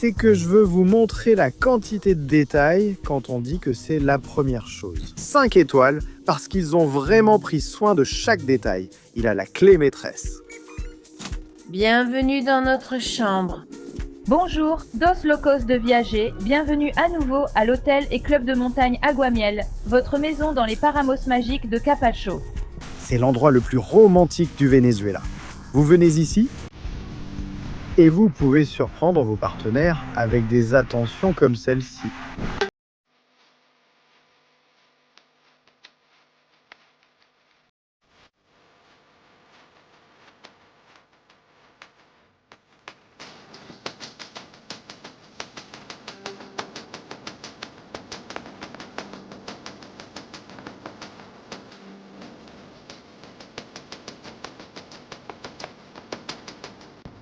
c'est que je veux vous montrer la quantité de détails quand on dit que c'est la première chose. 5 étoiles parce qu'ils ont vraiment pris soin de chaque détail. Il a la clé maîtresse. Bienvenue dans notre chambre. Bonjour, Dos Locos de Viager, bienvenue à nouveau à l'hôtel et club de montagne Aguamiel, votre maison dans les Paramos magiques de Capacho. C'est l'endroit le plus romantique du Venezuela. Vous venez ici et vous pouvez surprendre vos partenaires avec des attentions comme celle-ci.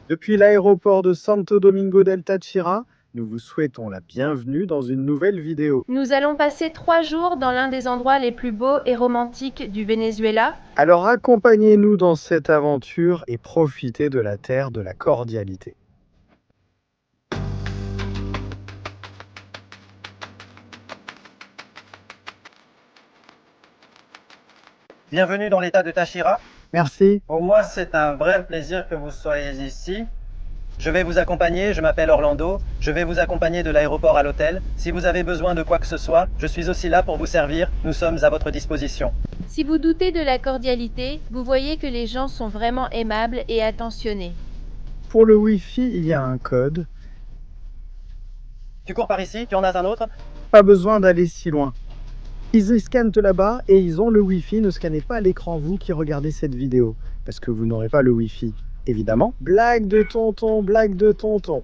Depuis l'aéroport de Santo Domingo del Táchira, nous vous souhaitons la bienvenue dans une nouvelle vidéo. Nous allons passer 3 jours dans l'un des endroits les plus beaux et romantiques du Venezuela. Alors accompagnez-nous dans cette aventure et profitez de la terre de la cordialité. Bienvenue dans l'état de Táchira. Merci. Pour moi, c'est un vrai plaisir que vous soyez ici. Je vais vous accompagner, je m'appelle Orlando. Je vais vous accompagner de l'aéroport à l'hôtel. Si vous avez besoin de quoi que ce soit, je suis aussi là pour vous servir. Nous sommes à votre disposition. Si vous doutez de la cordialité, vous voyez que les gens sont vraiment aimables et attentionnés. Pour le Wi-Fi, il y a un code. Tu cours par ici, tu en as un autre? Pas besoin d'aller si loin. Ils scannent là-bas et ils ont le Wi-Fi. Ne scannez pas à l'écran, vous qui regardez cette vidéo, parce que vous n'aurez pas le Wi-Fi, évidemment. Blague de tonton, blague de tonton.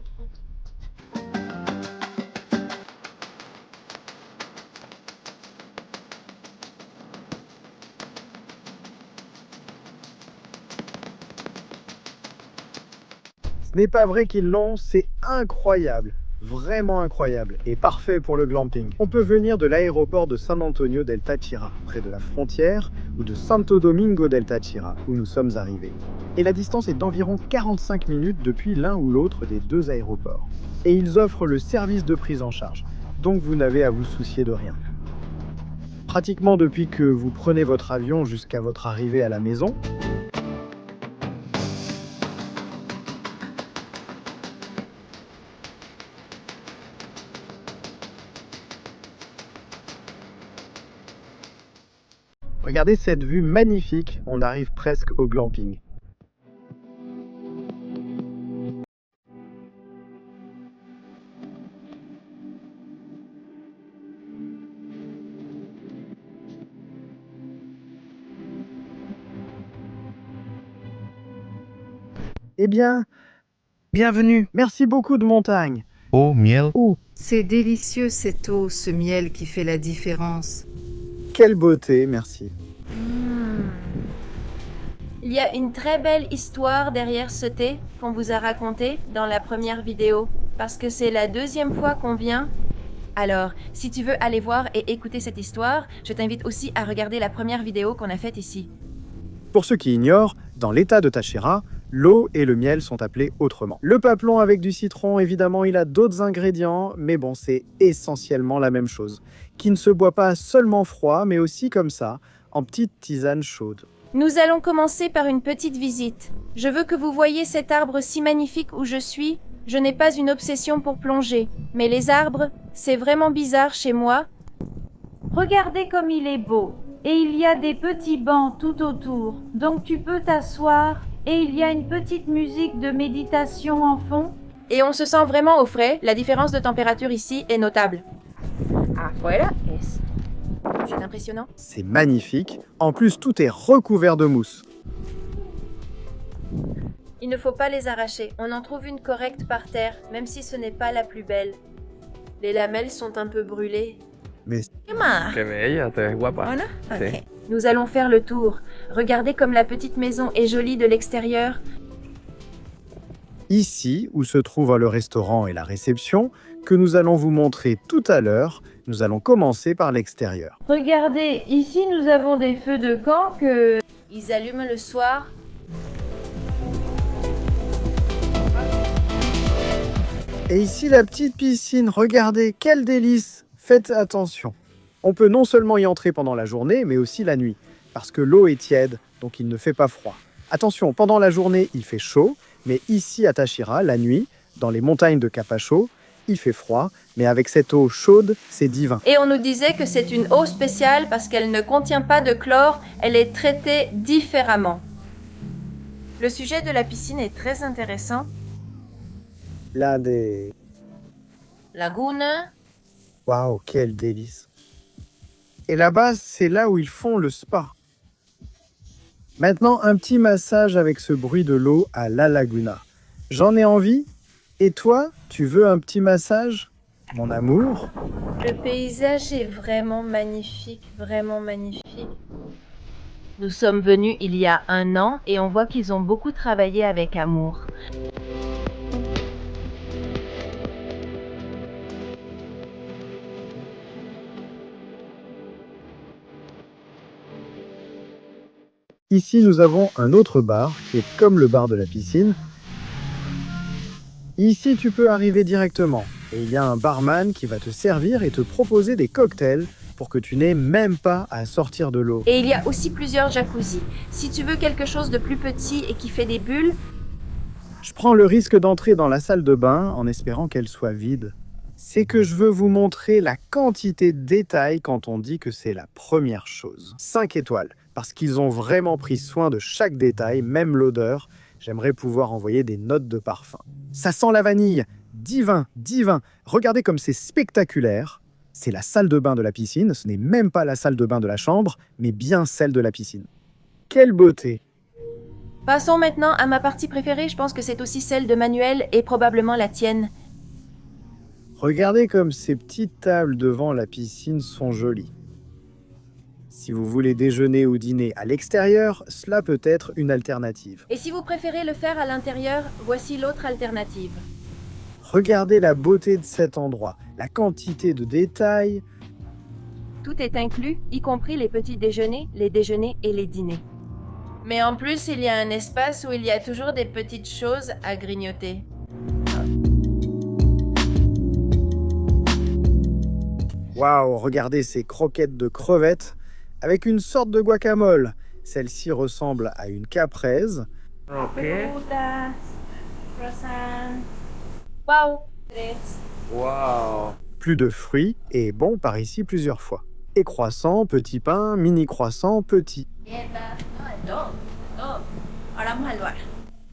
Ce n'est pas vrai qu'ils l'ont, c'est incroyable. Vraiment incroyable et parfait pour le glamping. On peut venir de l'aéroport de San Antonio del Táchira, près de la frontière, ou de Santo Domingo del Táchira, où nous sommes arrivés. Et la distance est d'environ 45 minutes depuis l'un ou l'autre des deux aéroports. Et ils offrent le service de prise en charge, donc vous n'avez à vous soucier de rien. Pratiquement depuis que vous prenez votre avion jusqu'à votre arrivée à la maison, regardez cette vue magnifique, on arrive presque au glamping. Eh bien, bienvenue, merci beaucoup de montagne. Oh, miel. Oh, C'est délicieux cette eau, ce miel qui fait la différence. quelle beauté, merci. Il y a une très belle histoire derrière ce thé qu'on vous a raconté dans la première vidéo, parce que c'est la deuxième fois qu'on vient. Alors, si tu veux aller voir et écouter cette histoire, je t'invite aussi à regarder la première vidéo qu'on a faite ici. Pour ceux qui ignorent, dans l'état de Táchira, l'eau et le miel sont appelés autrement. Le papelon avec du citron, évidemment, il a d'autres ingrédients, mais bon, c'est essentiellement la même chose, qui ne se boit pas seulement froid, mais aussi comme ça, en petite tisane chaude. Nous allons commencer par une petite visite. Je veux que vous voyiez cet arbre si magnifique où je suis. Je n'ai pas une obsession pour plonger, mais les arbres, c'est vraiment bizarre chez moi. Regardez comme il est beau. Et il y a des petits bancs tout autour, donc tu peux t'asseoir. Et il y a une petite musique de méditation en fond. Et on se sent vraiment au frais, la différence de température ici est notable. Afuera es. C'est impressionnant. C'est magnifique, en plus tout est recouvert de mousse. Il ne faut pas les arracher, on en trouve une correcte par terre, même si ce n'est pas la plus belle. Les lamelles sont un peu brûlées. Mais Qué bella, te ves guapa. Sí. Nous allons faire le tour. Regardez comme la petite maison est jolie de l'extérieur. ici, où se trouvent le restaurant et la réception, que nous allons vous montrer tout à l'heure, nous allons commencer par l'extérieur. Regardez, ici nous avons des feux de camp que... Ils allument le soir. Et ici, la petite piscine, regardez, quel délice! Faites attention. On peut non seulement y entrer pendant la journée, mais aussi la nuit, parce que l'eau est tiède, donc il ne fait pas froid. Attention, pendant la journée, il fait chaud, mais ici à Táchira, la nuit, dans les montagnes de Capacho, il fait froid, mais avec cette eau chaude, c'est divin. Et on nous disait que c'est une eau spéciale parce qu'elle ne contient pas de chlore, elle est traitée différemment. Le sujet de la piscine est très intéressant. Là, des... Lagune. Waouh, quel délice! Et là-bas, c'est là où ils font le spa. Maintenant, un petit massage avec ce bruit de l'eau à La Laguna. J'en ai envie. Et toi, tu veux un petit massage, mon amour? Le paysage est vraiment magnifique, vraiment magnifique. Nous sommes venus il y a 1 an et on voit qu'ils ont beaucoup travaillé avec amour. Ici, nous avons un autre bar qui est comme le bar de la piscine. Ici, tu peux arriver directement et il y a un barman qui va te servir et te proposer des cocktails pour que tu n'aies même pas à sortir de l'eau. Et il y a aussi plusieurs jacuzzis. Si tu veux quelque chose de plus petit et qui fait des bulles, Je prends le risque d'entrer dans la salle de bain en espérant qu'elle soit vide. C'est que je veux vous montrer la quantité de détails quand on dit que c'est la première chose. 5 étoiles, parce qu'ils ont vraiment pris soin de chaque détail, même l'odeur. J'aimerais pouvoir envoyer des notes de parfum. Ça sent la vanille, divin, divin. Regardez comme c'est spectaculaire. C'est la salle de bain de la piscine, ce n'est même pas la salle de bain de la chambre, mais bien celle de la piscine. Quelle beauté! passons maintenant à ma partie préférée, je pense que c'est aussi celle de Manuel et probablement la tienne. Regardez comme ces petites tables devant la piscine sont jolies. Si vous voulez déjeuner ou dîner à l'extérieur, cela peut être une alternative. Et si vous préférez le faire à l'intérieur, voici l'autre alternative. Regardez la beauté de cet endroit, la quantité de détails. Tout est inclus, y compris les petits déjeuners, les déjeuners et les dîners. Mais en plus, il y a un espace où il y a toujours des petites choses à grignoter. Waouh, regardez ces croquettes de crevettes avec une sorte de guacamole. Celle-ci ressemble à une caprese. Ok. Wow! Wow. Plus de fruits et bon par ici plusieurs fois. Et croissant, petit pain, mini croissant, petit.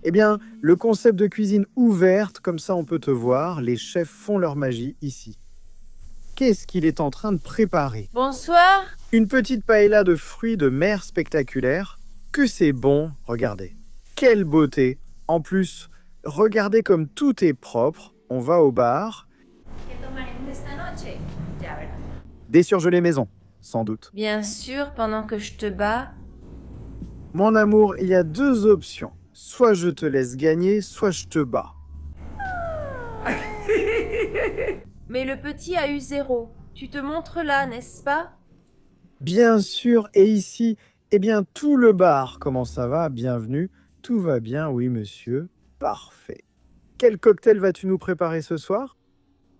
Eh bien, le concept de cuisine ouverte, comme ça on peut te voir, les chefs font leur magie ici. Qu'est-ce qu'il est en train de préparer? Bonsoir! Une petite paella de fruits de mer spectaculaire. Que c'est bon, regardez. Quelle beauté! En plus, regardez comme tout est propre. On va au bar. Des surgelés maison, sans doute. Bien sûr, pendant que je te bats. Mon amour, il y a 2 options. Soit je te laisse gagner, soit je te bats. Mais le petit a eu 0. Tu te montres là, n'est-ce pas? Bien sûr, et ici, eh bien, tout le bar. Comment ça va? Bienvenue. Tout va bien, oui, monsieur. Parfait. Quel cocktail vas-tu nous préparer ce soir?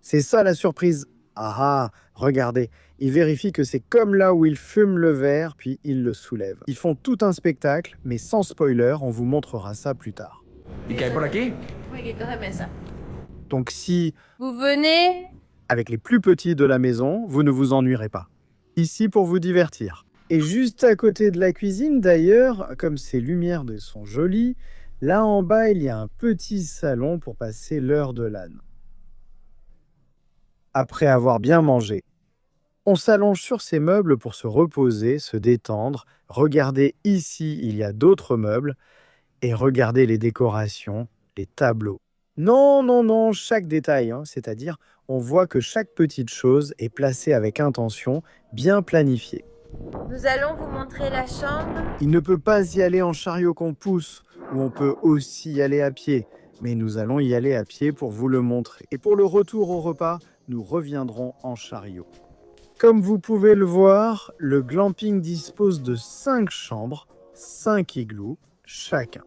C'est ça la surprise. Ah, regardez, ils vérifient que c'est comme là où ils fument le verre, puis ils le soulèvent. Ils font tout un spectacle, mais sans spoiler, on vous montrera ça plus tard. ¿Y qué hay por aquí? Donc si, Vous venez? avec les plus petits de la maison, vous ne vous ennuierez pas. Ici pour vous divertir. Et juste à côté de la cuisine d'ailleurs, comme ces lumières sont jolies, là en bas il y a un petit salon pour passer l'heure de l'âne. Après avoir bien mangé, on s'allonge sur ces meubles pour se reposer, se détendre. Regardez ici, il y a d'autres meubles. Et regardez les décorations, les tableaux. Non, non, non, chaque détail, c'est-à-dire on voit que chaque petite chose est placée avec intention, bien planifiée. Nous allons vous montrer la chambre. Il ne peut pas y aller en chariot qu'on pousse, ou on peut aussi y aller à pied. Mais nous allons y aller à pied pour vous le montrer. Et pour le retour au repas, nous reviendrons en chariot. Comme vous pouvez le voir, le glamping dispose de 5 chambres, 5 igloos chacun.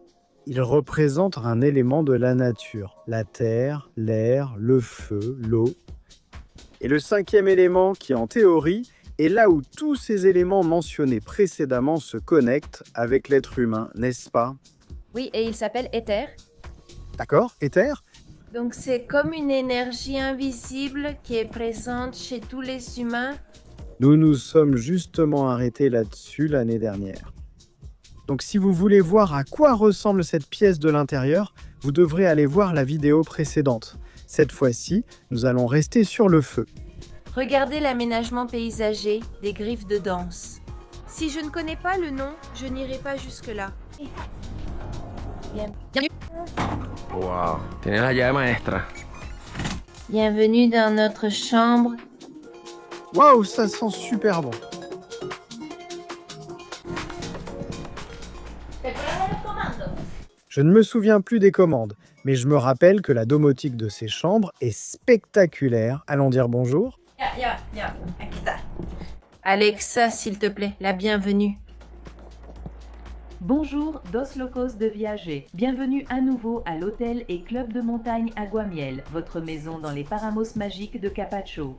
Il représente un élément de la nature, la terre, l'air, le feu, l'eau. Et le cinquième élément qui, en théorie, est là où tous ces éléments mentionnés précédemment se connectent avec l'être humain, n'est-ce pas? Oui, et il s'appelle éther. D'accord, éther? Donc c'est comme une énergie invisible qui est présente chez tous les humains. Nous nous sommes justement arrêtés là-dessus l'année dernière. Donc si vous voulez voir à quoi ressemble cette pièce de l'intérieur, vous devrez aller voir la vidéo précédente. Cette fois-ci, nous allons rester sur le feu. Regardez l'aménagement paysager des griffes de danse. Si je ne connais pas le nom, je n'irai pas jusque-là. Bienvenue. Wow. Tienes la llave maestra. Bienvenue dans notre chambre. Waouh, ça sent super bon. Je ne me souviens plus des commandes, mais je me rappelle que la domotique de ces chambres est spectaculaire. Allons dire bonjour. Alexa, s'il te plaît, la bienvenue. Bonjour, Dos Locos de Viager. Bienvenue à nouveau à l'hôtel et club de montagne Aguamiel, votre maison dans les Paramos magiques de Capacho.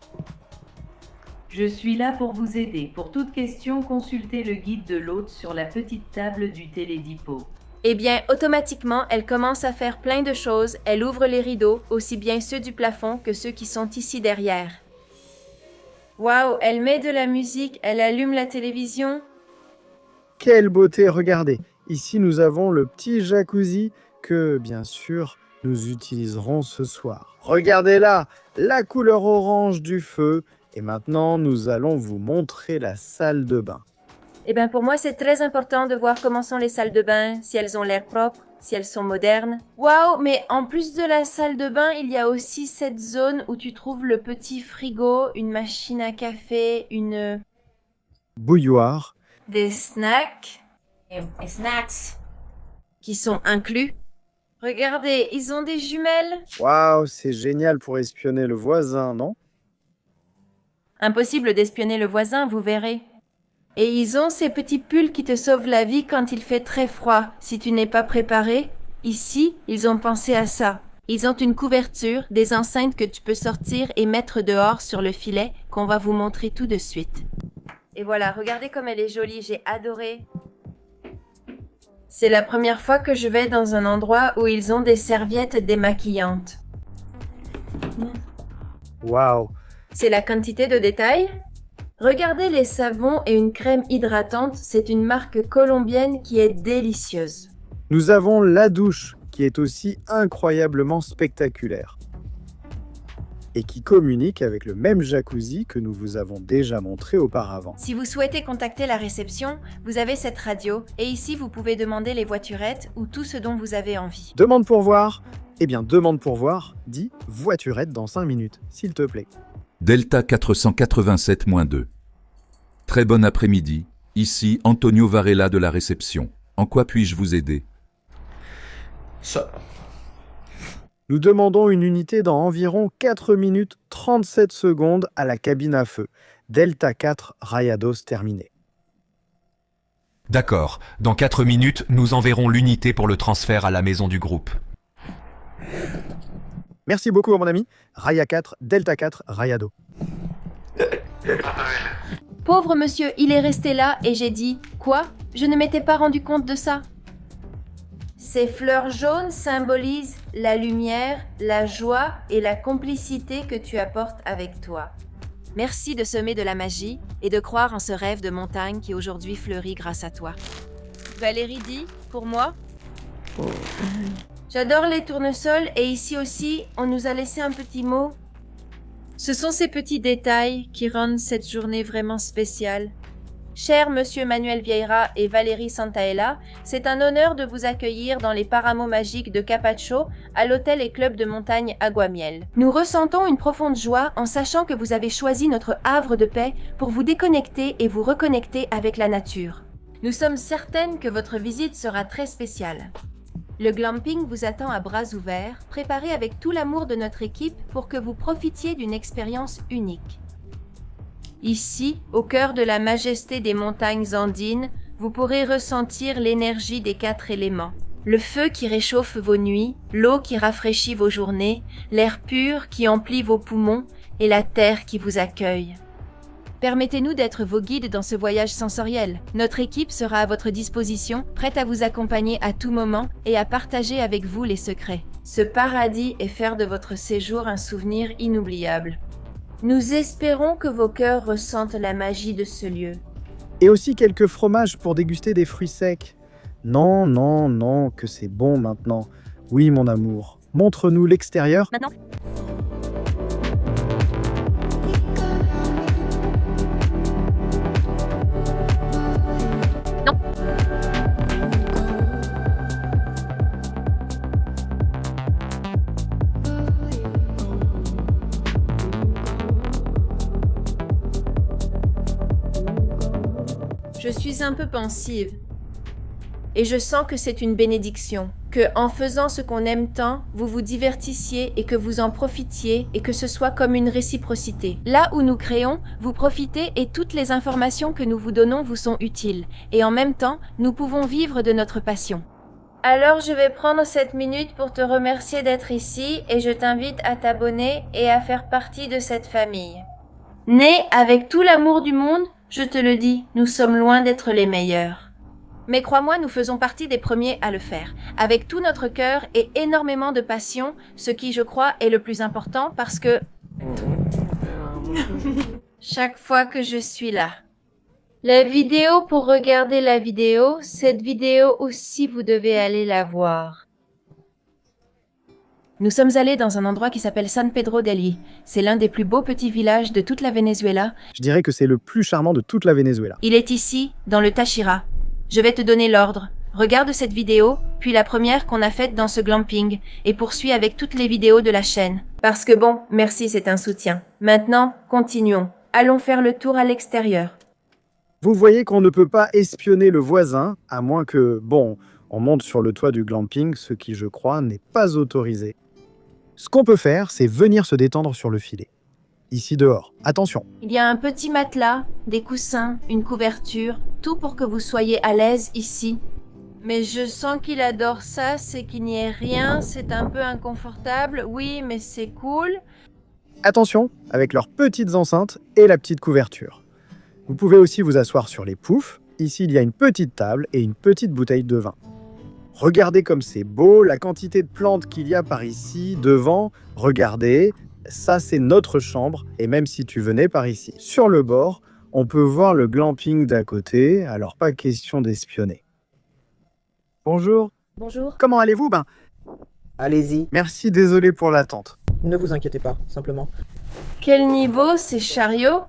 Je suis là pour vous aider. Pour toute question, consultez le guide de l'hôte sur la petite table du télédipo. Eh bien, automatiquement, elle commence à faire plein de choses. Elle ouvre les rideaux, aussi bien ceux du plafond que ceux qui sont ici derrière. Waouh, elle met de la musique, elle allume la télévision. Quelle beauté, regardez. Ici, nous avons le petit jacuzzi que, bien sûr, nous utiliserons ce soir. Regardez là, la couleur orange du feu. Et maintenant, nous allons vous montrer la salle de bain. Eh bien, pour moi, c'est très important de voir comment sont les salles de bain, si elles ont l'air propres, si elles sont modernes. Waouh, mais en plus de la salle de bain, il y a aussi cette zone où tu trouves le petit frigo, une machine à café, Bouilloire. des snacks et snacks qui sont inclus. Regardez, ils ont des jumelles. Waouh, c'est génial pour espionner le voisin, non? Impossible d'espionner le voisin, vous verrez. Et ils ont ces petits pulls qui te sauvent la vie quand il fait très froid. Si tu n'es pas préparé, ici, ils ont pensé à ça. Ils ont une couverture, des enceintes que tu peux sortir et mettre dehors sur le filet qu'on va vous montrer tout de suite. Et voilà, regardez comme elle est jolie, j'ai adoré. C'est la première fois que je vais dans un endroit où ils ont des serviettes démaquillantes. Waouh. C'est la quantité de détails. Regardez les savons et une crème hydratante, c'est une marque colombienne qui est délicieuse. Nous avons la douche, qui est aussi incroyablement spectaculaire. Et qui communique avec le même jacuzzi que nous vous avons déjà montré auparavant. Si vous souhaitez contacter la réception, vous avez cette radio et ici vous pouvez demander les voiturettes ou tout ce dont vous avez envie. Demande pourvoir. Eh bien, demande pourvoir, dit voiturette dans 5 minutes, s'il te plaît. Delta 487-2. Très bon après-midi. Ici Antonio Varela de la réception. En quoi puis-je vous aider? Ça. Nous demandons une unité dans environ 4 minutes 37 secondes à la cabine à feu. Delta 4 Rayados terminé. D'accord. Dans 4 minutes, nous enverrons l'unité pour le transfert à la maison du groupe. Merci beaucoup, mon ami. Raya 4, Delta 4, Rayado. Pauvre monsieur, il est resté là et j'ai dit « Quoi ? Je ne m'étais pas rendu compte de ça !» Ces fleurs jaunes symbolisent la lumière, la joie et la complicité que tu apportes avec toi. Merci de semer de la magie et de croire en ce rêve de montagne qui aujourd'hui fleurit grâce à toi. Valérie dit, pour moi, j'adore les tournesols et ici aussi, on nous a laissé un petit mot. Ce sont ces petits détails qui rendent cette journée vraiment spéciale. Cher Monsieur Manuel Vieira et Valérie Santaella, c'est un honneur de vous accueillir dans les Paramos magiques de Capacho, à l'hôtel et club de montagne Aguamiel. Nous ressentons une profonde joie en sachant que vous avez choisi notre havre de paix pour vous déconnecter et vous reconnecter avec la nature. Nous sommes certaines que votre visite sera très spéciale. Le glamping vous attend à bras ouverts, préparé avec tout l'amour de notre équipe pour que vous profitiez d'une expérience unique. Ici, au cœur de la majesté des montagnes andines, vous pourrez ressentir l'énergie des 4 éléments. Le feu qui réchauffe vos nuits, l'eau qui rafraîchit vos journées, l'air pur qui emplit vos poumons et la terre qui vous accueille. Permettez-nous d'être vos guides dans ce voyage sensoriel. Notre équipe sera à votre disposition, prête à vous accompagner à tout moment et à partager avec vous les secrets. Ce paradis est faire de votre séjour un souvenir inoubliable. Nous espérons que vos cœurs ressentent la magie de ce lieu. Et aussi quelques fromages pour déguster des fruits secs. Non, non, non, que c'est bon maintenant. Oui, mon amour. Montre-nous l'extérieur. Maintenant. Non. Je suis un peu pensive. Et je sens que c'est une bénédiction, que en faisant ce qu'on aime tant, vous vous divertissiez et que vous en profitiez et que ce soit comme une réciprocité. Là où nous créons, vous profitez et toutes les informations que nous vous donnons vous sont utiles. Et en même temps, nous pouvons vivre de notre passion. Alors je vais prendre cette minute pour te remercier d'être ici et je t'invite à t'abonner et à faire partie de cette famille. Né avec tout l'amour du monde, je te le dis, nous sommes loin d'être les meilleurs. Mais crois-moi, nous faisons partie des premiers à le faire, avec tout notre cœur et énormément de passion, ce qui, je crois, est le plus important parce que... chaque fois que je suis là. La vidéo pour regarder la vidéo, cette vidéo aussi vous devez aller la voir. Nous sommes allés dans un endroit qui s'appelle San Pedro d'Eli. C'est l'un des plus beaux petits villages de toute la Venezuela. Je dirais que c'est le plus charmant de toute la Venezuela. Il est ici, dans le Táchira. Je vais te donner l'ordre. Regarde cette vidéo, puis la première qu'on a faite dans ce glamping, et poursuis avec toutes les vidéos de la chaîne. Parce que bon, merci, c'est un soutien. Maintenant, continuons. Allons faire le tour à l'extérieur. Vous voyez qu'on ne peut pas espionner le voisin, à moins que, bon, on monte sur le toit du glamping, ce qui, je crois, n'est pas autorisé. Ce qu'on peut faire, c'est venir se détendre sur le filet. Ici dehors. Attention. Il y a un petit matelas, des coussins, une couverture, tout pour que vous soyez à l'aise ici. Mais je sens qu'il adore ça, c'est qu'il n'y ait rien, c'est un peu inconfortable, oui, mais c'est cool. Attention, avec leurs petites enceintes et la petite couverture. Vous pouvez aussi vous asseoir sur les poufs. Ici, il y a une petite table et une petite bouteille de vin. Regardez comme c'est beau, la quantité de plantes qu'il y a par ici, devant. Regardez. Ça, c'est notre chambre, et même si tu venais par ici. Sur le bord, on peut voir le glamping d'à côté, alors pas question d'espionner. Bonjour. Bonjour. Comment allez-vous? Allez-y, Merci, désolé pour l'attente. ne vous inquiétez pas, simplement. Quel niveau, ces chariots?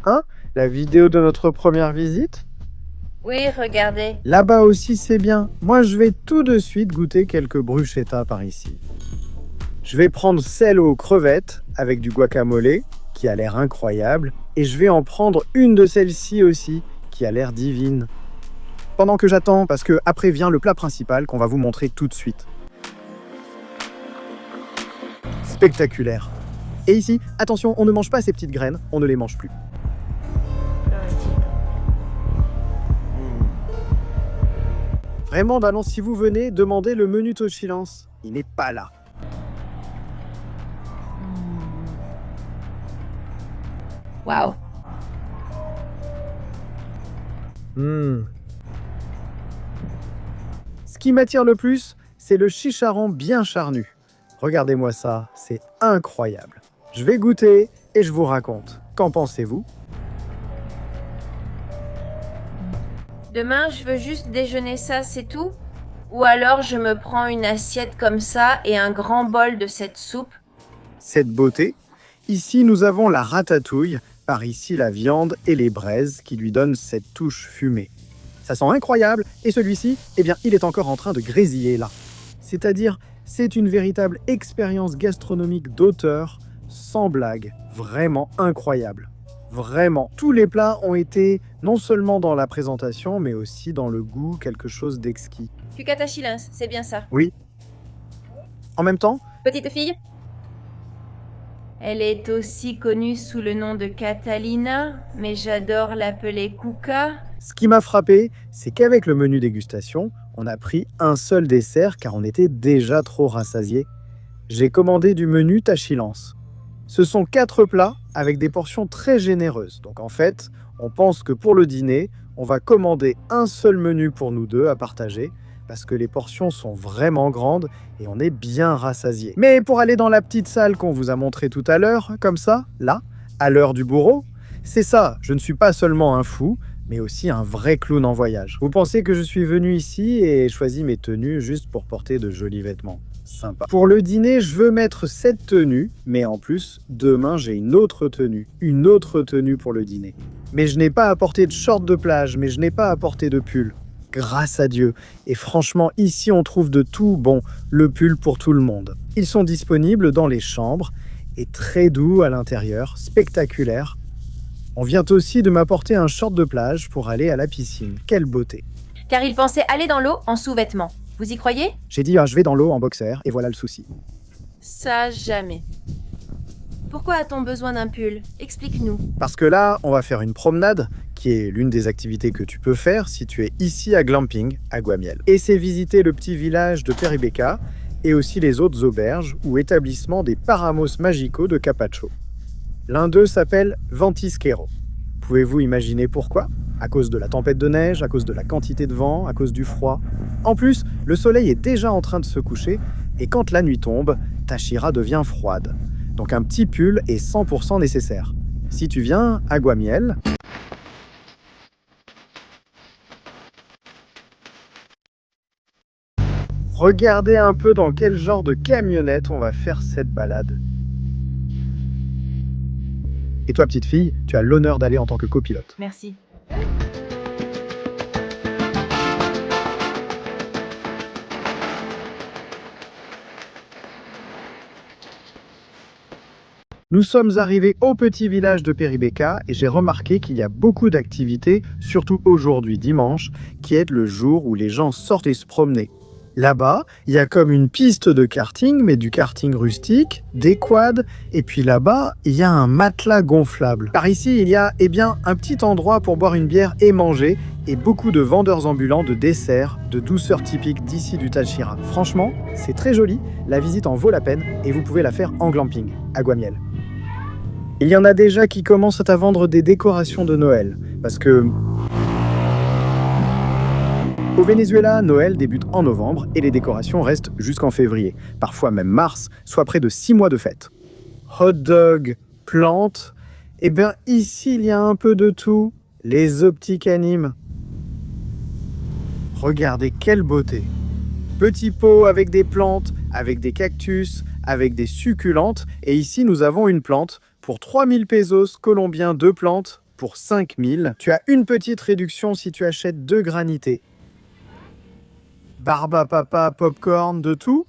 Hein? La vidéo de notre première visite? Oui, regardez. Là-bas aussi, c'est bien. Moi, je vais tout de suite goûter quelques bruschettas par ici. Je vais prendre celle aux crevettes avec du guacamole, qui a l'air incroyable, et je vais en prendre une de celles-ci aussi, qui a l'air divine. Pendant que j'attends, parce que après vient le plat principal qu'on va vous montrer tout de suite. Spectaculaire. Et ici, attention, on ne mange pas ces petites graines, on ne les mange plus. Vraiment, Dalan, si vous venez, demandez le menu Tochilance. Il n'est pas là. Waouh. Ce qui m'attire le plus, c'est le chicharron bien charnu. Regardez-moi ça, c'est incroyable. Je vais goûter et je vous raconte. Qu'en pensez-vous? Demain, je veux juste déjeuner ça, c'est tout? Ou alors je me prends une assiette comme ça et un grand bol de cette soupe? Cette beauté. Ici, nous avons la ratatouille, par ici la viande et les braises qui lui donnent cette touche fumée. Ça sent incroyable et celui-ci, eh bien, il est encore en train de grésiller là. C'est-à-dire, C'est une véritable expérience gastronomique d'auteur, sans blague, vraiment incroyable. Vraiment, tous les plats ont été non seulement dans la présentation, mais aussi dans le goût, quelque chose d'exquis. Kukata Shilins, c'est bien ça. Oui. En même temps, Petite fille? Elle est aussi connue sous le nom de Catalina, mais j'adore l'appeler Kuka. ce qui m'a frappé, c'est qu'avec le menu dégustation, on a pris un seul dessert car on était déjà trop rassasié. J'ai commandé du menu Tachilance. Ce sont 4 plats avec des portions très généreuses. Donc en fait, on pense que pour le dîner, on va commander un seul menu pour nous deux à partager parce que les portions sont vraiment grandes et on est bien rassasié. Mais pour aller dans la petite salle qu'on vous a montrée tout à l'heure, comme ça, là, à l'heure du bourreau, c'est ça, je ne suis pas seulement un fou, mais aussi un vrai clown en voyage. Vous pensez que je suis venu ici et ai choisi mes tenues juste pour porter de jolis vêtements? Sympa. Pour le dîner, je veux mettre cette tenue, mais en plus, demain j'ai une autre tenue pour le dîner. Mais je n'ai pas apporté de short de plage, mais je n'ai pas apporté de pull. Grâce à Dieu. Et franchement, ici on trouve de tout, bon, le pull pour tout le monde. Ils sont disponibles dans les chambres et très doux à l'intérieur, spectaculaire. On vient aussi de m'apporter un short de plage pour aller à la piscine. Quelle beauté. Car il pensait aller dans l'eau en sous-vêtements. Vous y croyez? J'ai dit, je vais dans l'eau en boxer, et voilà le souci. Ça, jamais. Pourquoi a-t-on besoin d'un pull? Explique-nous. Parce que là, on va faire une promenade, qui est l'une des activités que tu peux faire si tu es ici à Glamping, à Guamiel. Et c'est visiter le petit village de Peribeca, et aussi les autres auberges ou établissements des Paramos Magicaux de Capacho. L'un d'eux s'appelle Ventisquero. Pouvez-vous imaginer pourquoi? À cause de la tempête de neige, à cause de la quantité de vent, à cause du froid. En plus, le soleil est déjà en train de se coucher, et quand la nuit tombe, Tachira devient froide. Donc un petit pull est 100% nécessaire. Si tu viens à Guamiel, regardez un peu dans quel genre de camionnette on va faire cette balade. Et toi, petite fille, tu as l'honneur d'aller en tant que copilote. Merci. Nous sommes arrivés au petit village de Peribeca et j'ai remarqué qu'il y a beaucoup d'activités, surtout aujourd'hui dimanche, qui est le jour où les gens sortent et se promener. Là-bas, il y a comme une piste de karting, mais du karting rustique, des quads, et puis là-bas, il y a un matelas gonflable. Par ici, il y a un petit endroit pour boire une bière et manger, et beaucoup de vendeurs ambulants de desserts, de douceurs typiques d'ici du Tachira. Franchement, c'est très joli, la visite en vaut la peine, et vous pouvez la faire en glamping, à Guamiel. Il y en a déjà qui commencent à vendre des décorations de Noël, parce que au Venezuela, Noël débute en novembre et les décorations restent jusqu'en février, parfois même mars, soit près de 6 mois de fête. Hot dog, plantes, et bien ici il y a un peu de tout, les optiques animes. Regardez quelle beauté. Petits pots avec des plantes, avec des cactus, avec des succulentes, et ici nous avons une plante pour 3000 pesos colombiens, 2 plantes pour 5000. Tu as une petite réduction si tu achètes 2 granités. Barba papa, popcorn, de tout.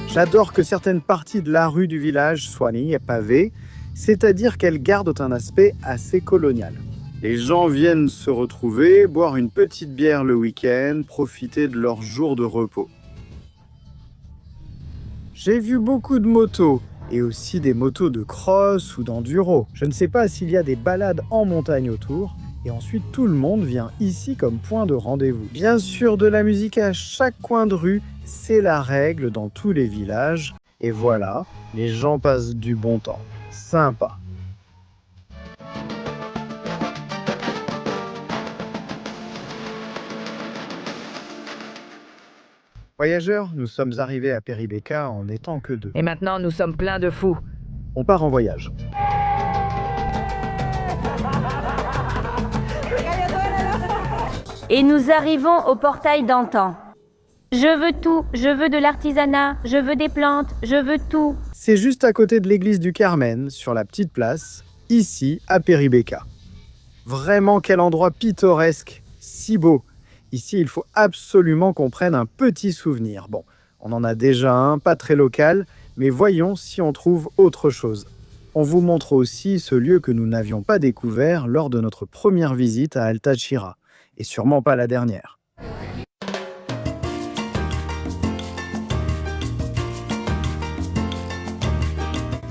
J'adore que certaines parties de la rue du village soient pavées, c'est-à-dire qu'elles gardent un aspect assez colonial. Les gens viennent se retrouver, boire une petite bière le week-end, profiter de leur jour de repos. J'ai vu beaucoup de motos, et aussi des motos de cross ou d'enduro. Je ne sais pas s'il y a des balades en montagne autour, et ensuite tout le monde vient ici comme point de rendez-vous. Bien sûr, de la musique à chaque coin de rue, c'est la règle dans tous les villages. Et voilà, les gens passent du bon temps. Sympa. Voyageurs, nous sommes arrivés à Peribeca en n'étant que 2. Et maintenant, nous sommes pleins de fous. On part en voyage. Et nous arrivons au portail d'antan. Je veux tout, je veux de l'artisanat, je veux des plantes, je veux tout. C'est juste à côté de l'église du Carmen, sur la petite place, ici à Peribeca. Vraiment quel endroit pittoresque, si beau, Ici, il faut absolument qu'on prenne un petit souvenir. Bon, on en a déjà un, pas très local, mais voyons si on trouve autre chose. On vous montre aussi ce lieu que nous n'avions pas découvert lors de notre première visite à Al-Tachira, et sûrement pas la dernière.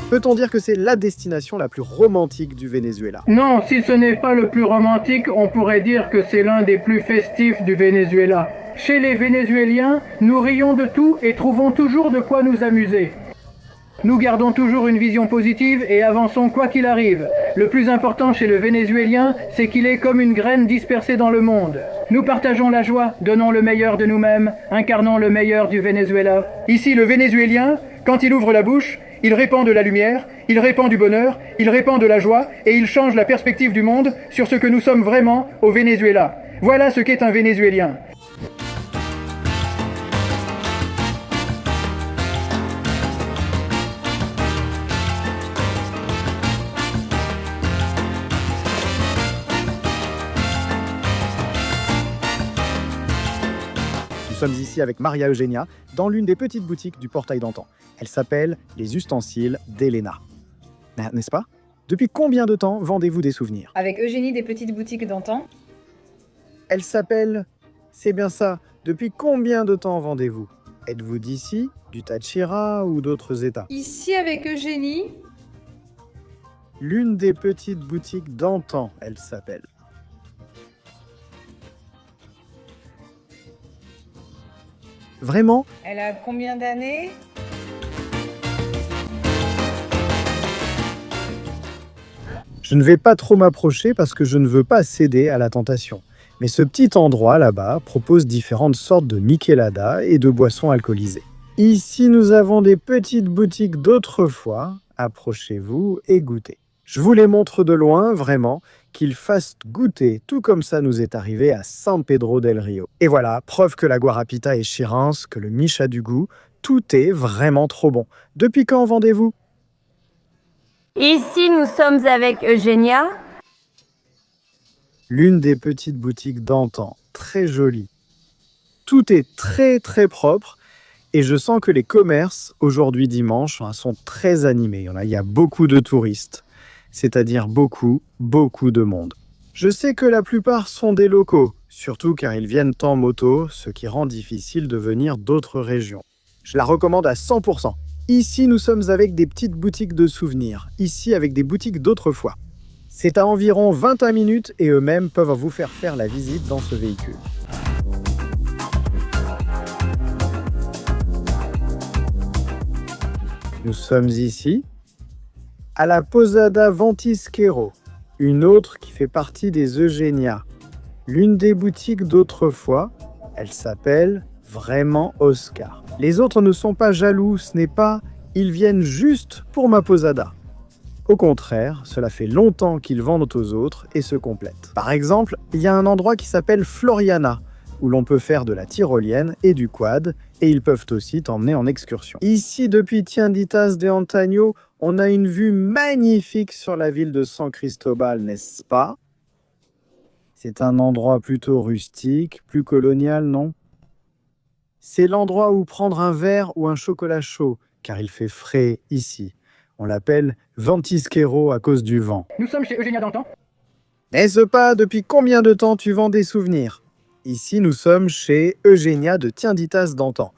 Peut-on dire que c'est la destination la plus romantique du Venezuela? Non, si ce n'est pas le plus romantique, on pourrait dire que c'est l'un des plus festifs du Venezuela. Chez les Vénézuéliens, nous rions de tout et trouvons toujours de quoi nous amuser. Nous gardons toujours une vision positive et avançons quoi qu'il arrive. Le plus important chez le Vénézuélien, c'est qu'il est comme une graine dispersée dans le monde. Nous partageons la joie, donnons le meilleur de nous-mêmes, incarnons le meilleur du Venezuela. Ici, le Vénézuélien, quand il ouvre la bouche, il répand de la lumière, il répand du bonheur, il répand de la joie et il change la perspective du monde sur ce que nous sommes vraiment au Venezuela. Voilà ce qu'est un Vénézuélien. Nous sommes ici avec Maria Eugenia, dans l'une des petites boutiques du portail d'antan. Elle s'appelle Les Ustensiles d'Elena. N'est-ce pas? Depuis combien de temps vendez-vous des souvenirs? Avec Eugénie des petites boutiques d'antan. Elle s'appelle... C'est bien ça. Depuis combien de temps vendez-vous? Êtes-vous d'ici, du Táchira ou d'autres États? Ici avec Eugénie. L'une des petites boutiques d'antan, elle s'appelle. Vraiment? Elle a combien d'années? Je ne vais pas trop m'approcher parce que je ne veux pas céder à la tentation. Mais ce petit endroit là-bas propose différentes sortes de michelada et de boissons alcoolisées. Ici, nous avons des petites boutiques d'autrefois. Approchez-vous et goûtez. Je vous les montre de loin, vraiment, qu'ils fassent goûter, tout comme ça nous est arrivé à San Pedro del Rio. Et voilà, preuve que la guarapita est chirance, que le miche a du goût, tout est vraiment trop bon. Depuis quand vendez-vous? Ici, nous sommes avec Eugenia. L'une des petites boutiques d'antan, très jolie. Tout est très très propre et je sens que les commerces, aujourd'hui dimanche, sont très animés. Il y a beaucoup de touristes. C'est-à-dire beaucoup de monde. Je sais que la plupart sont des locaux, surtout car ils viennent en moto, ce qui rend difficile de venir d'autres régions. Je la recommande à 100%. Ici, nous sommes avec des petites boutiques de souvenirs, ici avec des boutiques d'autrefois. C'est à environ 21 minutes et eux-mêmes peuvent vous faire la visite dans ce véhicule. Nous sommes ici à la Posada Ventisquero, une autre qui fait partie des Eugenia. L'une des boutiques d'autrefois, elle s'appelle vraiment Oscar. Les autres ne sont pas jaloux, ce n'est pas « ils viennent juste pour ma posada ». Au contraire, cela fait longtemps qu'ils vendent aux autres et se complètent. Par exemple, il y a un endroit qui s'appelle Floriana, où l'on peut faire de la tyrolienne et du quad, et ils peuvent aussi t'emmener en excursion. Ici, depuis Tienditas de Antaño, on a une vue magnifique sur la ville de San Cristobal, n'est-ce pas? C'est un endroit plutôt rustique, plus colonial, non? C'est l'endroit où prendre un verre ou un chocolat chaud, car il fait frais ici. On l'appelle Ventisquero à cause du vent. Nous sommes chez Eugénia d'antan. N'est-ce pas? Depuis combien de temps tu vends des souvenirs? Ici, nous sommes chez Eugénia de Tienditas d'antan.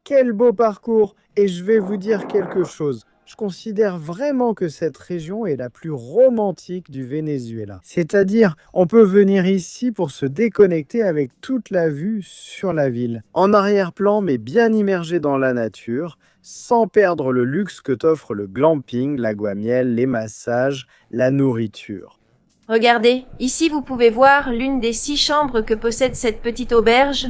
Quel beau parcours! Et je vais vous dire quelque chose. Je considère vraiment que cette région est la plus romantique du Venezuela. C'est-à-dire, on peut venir ici pour se déconnecter avec toute la vue sur la ville. En arrière-plan, mais bien immergé dans la nature, sans perdre le luxe que t'offre le glamping, l'aguamiel, les massages, la nourriture. Regardez, ici vous pouvez voir l'une des 6 chambres que possède cette petite auberge.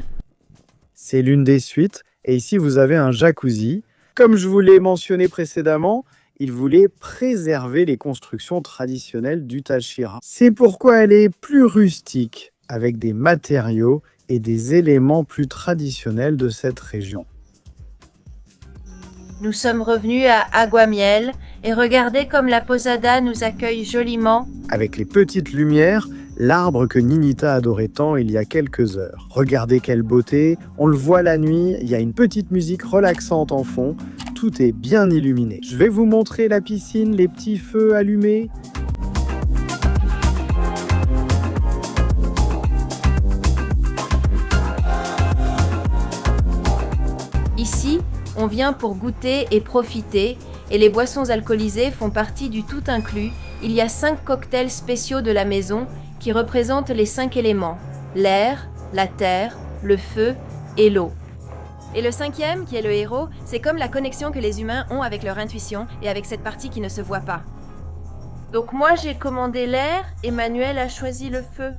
C'est l'une des suites, et ici vous avez un jacuzzi. Comme je vous l'ai mentionné précédemment, il voulait préserver les constructions traditionnelles du Táchira. C'est pourquoi elle est plus rustique, avec des matériaux et des éléments plus traditionnels de cette région. Nous sommes revenus à Aguamiel et regardez comme la posada nous accueille joliment. Avec les petites lumières, l'arbre que Ninita adorait tant il y a quelques heures. Regardez quelle beauté, on le voit la nuit, il y a une petite musique relaxante en fond, tout est bien illuminé. Je vais vous montrer la piscine, les petits feux allumés. Ici, on vient pour goûter et profiter, et les boissons alcoolisées font partie du tout inclus. Il y a 5 cocktails spéciaux de la maison qui représentent les 5 éléments: l'air, la terre, le feu et l'eau. Et le 5e, qui est le héros, c'est comme la connexion que les humains ont avec leur intuition et avec cette partie qui ne se voit pas. Donc moi j'ai commandé l'air, Emmanuel a choisi le feu.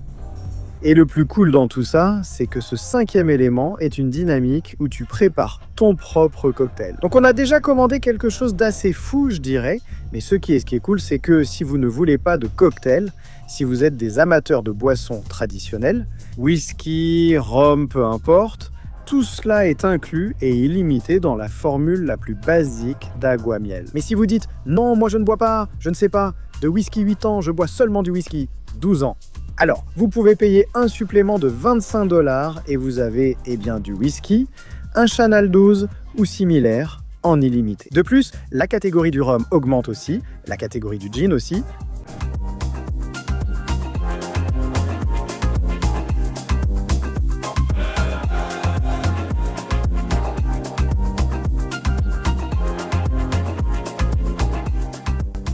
Et le plus cool dans tout ça, c'est que ce 5e élément est une dynamique où tu prépares ton propre cocktail. Donc on a déjà commandé quelque chose d'assez fou, je dirais, mais ce qui est cool, c'est que si vous ne voulez pas de cocktail, si vous êtes des amateurs de boissons traditionnelles, whisky, rhum, peu importe, tout cela est inclus et illimité dans la formule la plus basique d'Aguamiel. Mais si vous dites « Non, moi je ne bois pas, je ne sais pas, de whisky 8 ans, je bois seulement du whisky 12 ans », alors, vous pouvez payer un supplément de 25 $ et vous avez du whisky, un Chanel 12 ou similaire en illimité. De plus, la catégorie du rhum augmente aussi, la catégorie du gin aussi.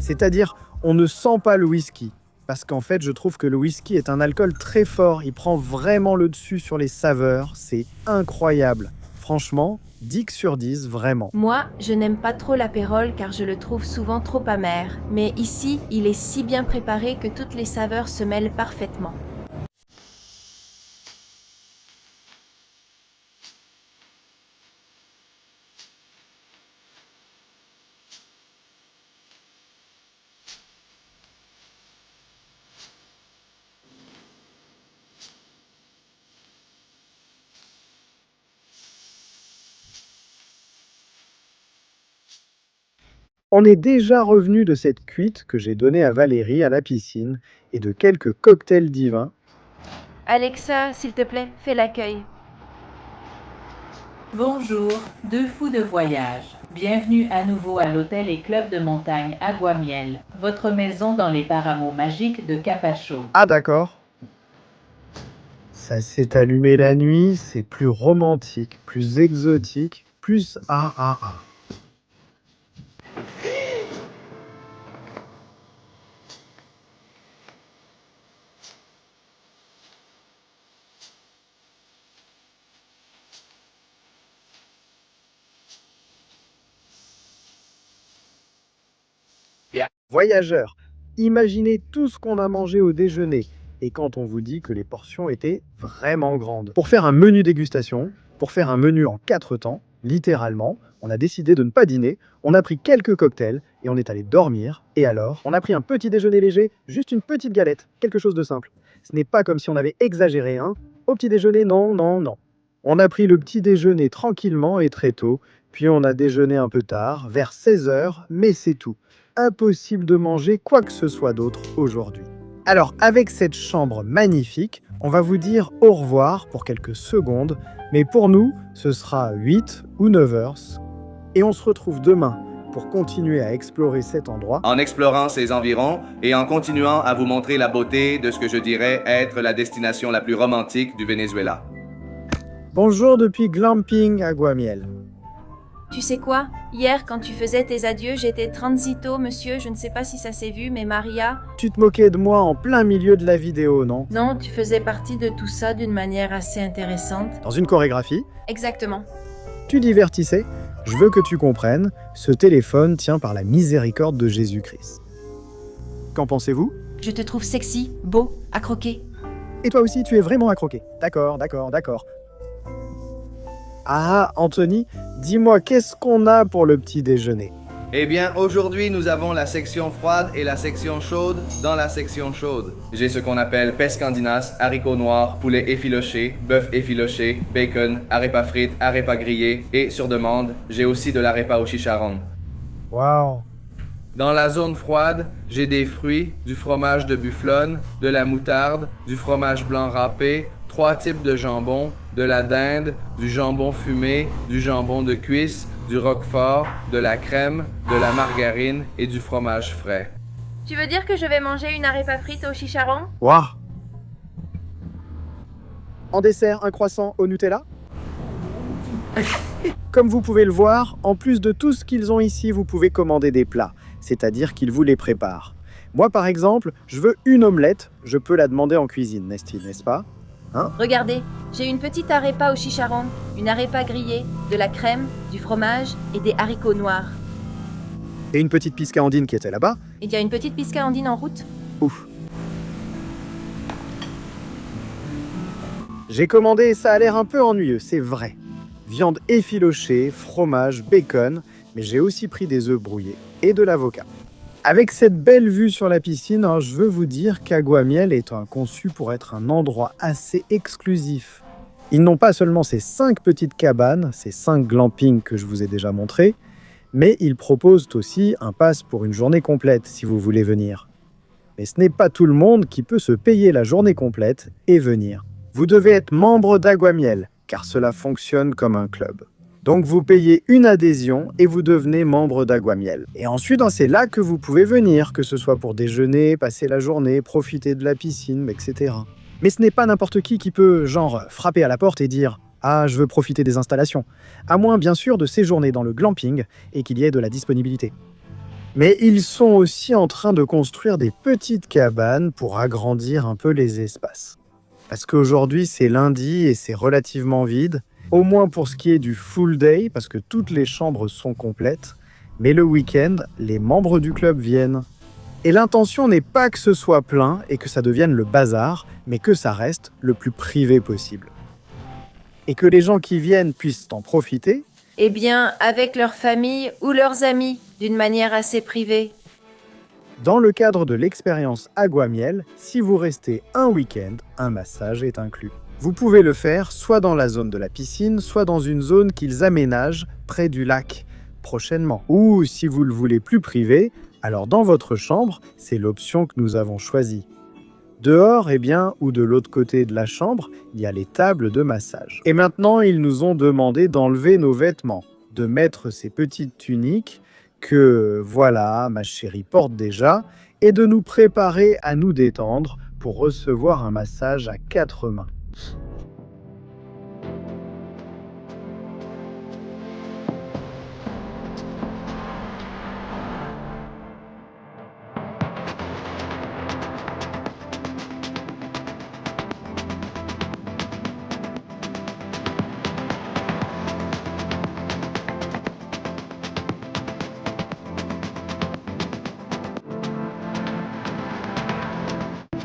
C'est-à-dire, on ne sent pas le whisky. Parce qu'en fait, je trouve que le whisky est un alcool très fort. Il prend vraiment le dessus sur les saveurs. C'est incroyable. Franchement, 10 sur 10, vraiment. Moi, je n'aime pas trop l'apérole car je le trouve souvent trop amer. Mais ici, il est si bien préparé que toutes les saveurs se mêlent parfaitement. On est déjà revenu de cette cuite que j'ai donnée à Valérie à la piscine et de quelques cocktails divins. Alexa, s'il te plaît, fais l'accueil. Bonjour, 2 fous de voyage. Bienvenue à nouveau à l'hôtel et club de montagne Aguamiel, votre maison dans les Paramos magiques de Capacho. Ah d'accord. Ça s'est allumé la nuit, c'est plus romantique, plus exotique, plus ah. Voyageurs, imaginez tout ce qu'on a mangé au déjeuner et quand on vous dit que les portions étaient vraiment grandes. Pour faire un menu dégustation, pour faire un menu en 4 temps, littéralement, on a décidé de ne pas dîner, on a pris quelques cocktails et on est allé dormir. Et alors, on a pris un petit déjeuner léger, juste une petite galette, quelque chose de simple. Ce n'est pas comme si on avait exagéré, hein. Au petit déjeuner, non. On a pris le petit déjeuner tranquillement et très tôt, puis on a déjeuné un peu tard, vers 16 h, mais c'est tout. Impossible de manger quoi que ce soit d'autre aujourd'hui. Alors, avec cette chambre magnifique, on va vous dire au revoir pour quelques secondes, mais pour nous, ce sera 8 ou 9 heures. Et on se retrouve demain pour continuer à explorer cet endroit. En explorant ses environs et en continuant à vous montrer la beauté de ce que je dirais être la destination la plus romantique du Venezuela. Bonjour depuis Glamping Aguamiel. Tu sais quoi? Hier, quand tu faisais tes adieux, j'étais transito, monsieur. Je ne sais pas si ça s'est vu, mais Maria... Tu te moquais de moi en plein milieu de la vidéo, non? Non, tu faisais partie de tout ça d'une manière assez intéressante. Dans une chorégraphie? Exactement. Tu divertissais? Je veux que tu comprennes, ce téléphone tient par la miséricorde de Jésus-Christ. Qu'en pensez-vous? Je te trouve sexy, beau, à croquer. Et toi aussi, tu es vraiment à croquer. D'accord. Ah, Anthony, dis-moi, qu'est-ce qu'on a pour le petit déjeuner? Eh bien, aujourd'hui, nous avons la section froide et la section chaude dans la section chaude. J'ai ce qu'on appelle pescandinas, haricots noirs, poulet effiloché, bœuf effiloché, bacon, arepas frites, arepas grillées et, sur demande, j'ai aussi de l'arepa au chicharron. Waouh! Dans la zone froide, j'ai des fruits, du fromage de bufflone, de la moutarde, du fromage blanc râpé, 3 types de jambon, de la dinde, du jambon fumé, du jambon de cuisse, du roquefort, de la crème, de la margarine et du fromage frais. Tu veux dire que je vais manger une arepa frite au chicharron? Waouh! En dessert, un croissant au Nutella? Comme vous pouvez le voir, en plus de tout ce qu'ils ont ici, vous pouvez commander des plats, c'est-à-dire qu'ils vous les préparent. Moi, par exemple, je veux une omelette, je peux la demander en cuisine, n'est-ce pas? Hein? Regardez, j'ai une petite arepa au chicharron, une arepa grillée, de la crème, du fromage et des haricots noirs. Et une petite pisca andine qui était là-bas. Il y a une petite pisca andine en route. Ouf. J'ai commandé et ça a l'air un peu ennuyeux, c'est vrai. Viande effilochée, fromage, bacon, mais j'ai aussi pris des œufs brouillés et de l'avocat. Avec cette belle vue sur la piscine, je veux vous dire qu'Aguamiel est conçu pour être un endroit assez exclusif. Ils n'ont pas seulement ces 5 petites cabanes, ces 5 glampings que je vous ai déjà montrés, mais ils proposent aussi un pass pour une journée complète si vous voulez venir. Mais ce n'est pas tout le monde qui peut se payer la journée complète et venir. Vous devez être membre d'Aguamiel, car cela fonctionne comme un club. Donc vous payez une adhésion et vous devenez membre d'Aguamiel. Et ensuite, c'est là que vous pouvez venir, que ce soit pour déjeuner, passer la journée, profiter de la piscine, etc. Mais ce n'est pas n'importe qui peut, frapper à la porte et dire « Ah, je veux profiter des installations », à moins bien sûr de séjourner dans le glamping et qu'il y ait de la disponibilité. Mais ils sont aussi en train de construire des petites cabanes pour agrandir un peu les espaces. Parce qu'aujourd'hui, c'est lundi et c'est relativement vide, au moins pour ce qui est du full day, parce que toutes les chambres sont complètes. Mais le week-end, les membres du club viennent. Et l'intention n'est pas que ce soit plein et que ça devienne le bazar, mais que ça reste le plus privé possible. Et que les gens qui viennent puissent en profiter. Eh bien, avec leur famille ou leurs amis, d'une manière assez privée. Dans le cadre de l'expérience Aguamiel, si vous restez un week-end, un massage est inclus. Vous pouvez le faire soit dans la zone de la piscine, soit dans une zone qu'ils aménagent près du lac, prochainement. Ou si vous le voulez plus privé, alors dans votre chambre, c'est l'option que nous avons choisie. Dehors, ou de l'autre côté de la chambre, il y a les tables de massage. Et maintenant, ils nous ont demandé d'enlever nos vêtements, de mettre ces petites tuniques que, voilà, ma chérie porte déjà, et de nous préparer à nous détendre pour recevoir un massage à 4 mains.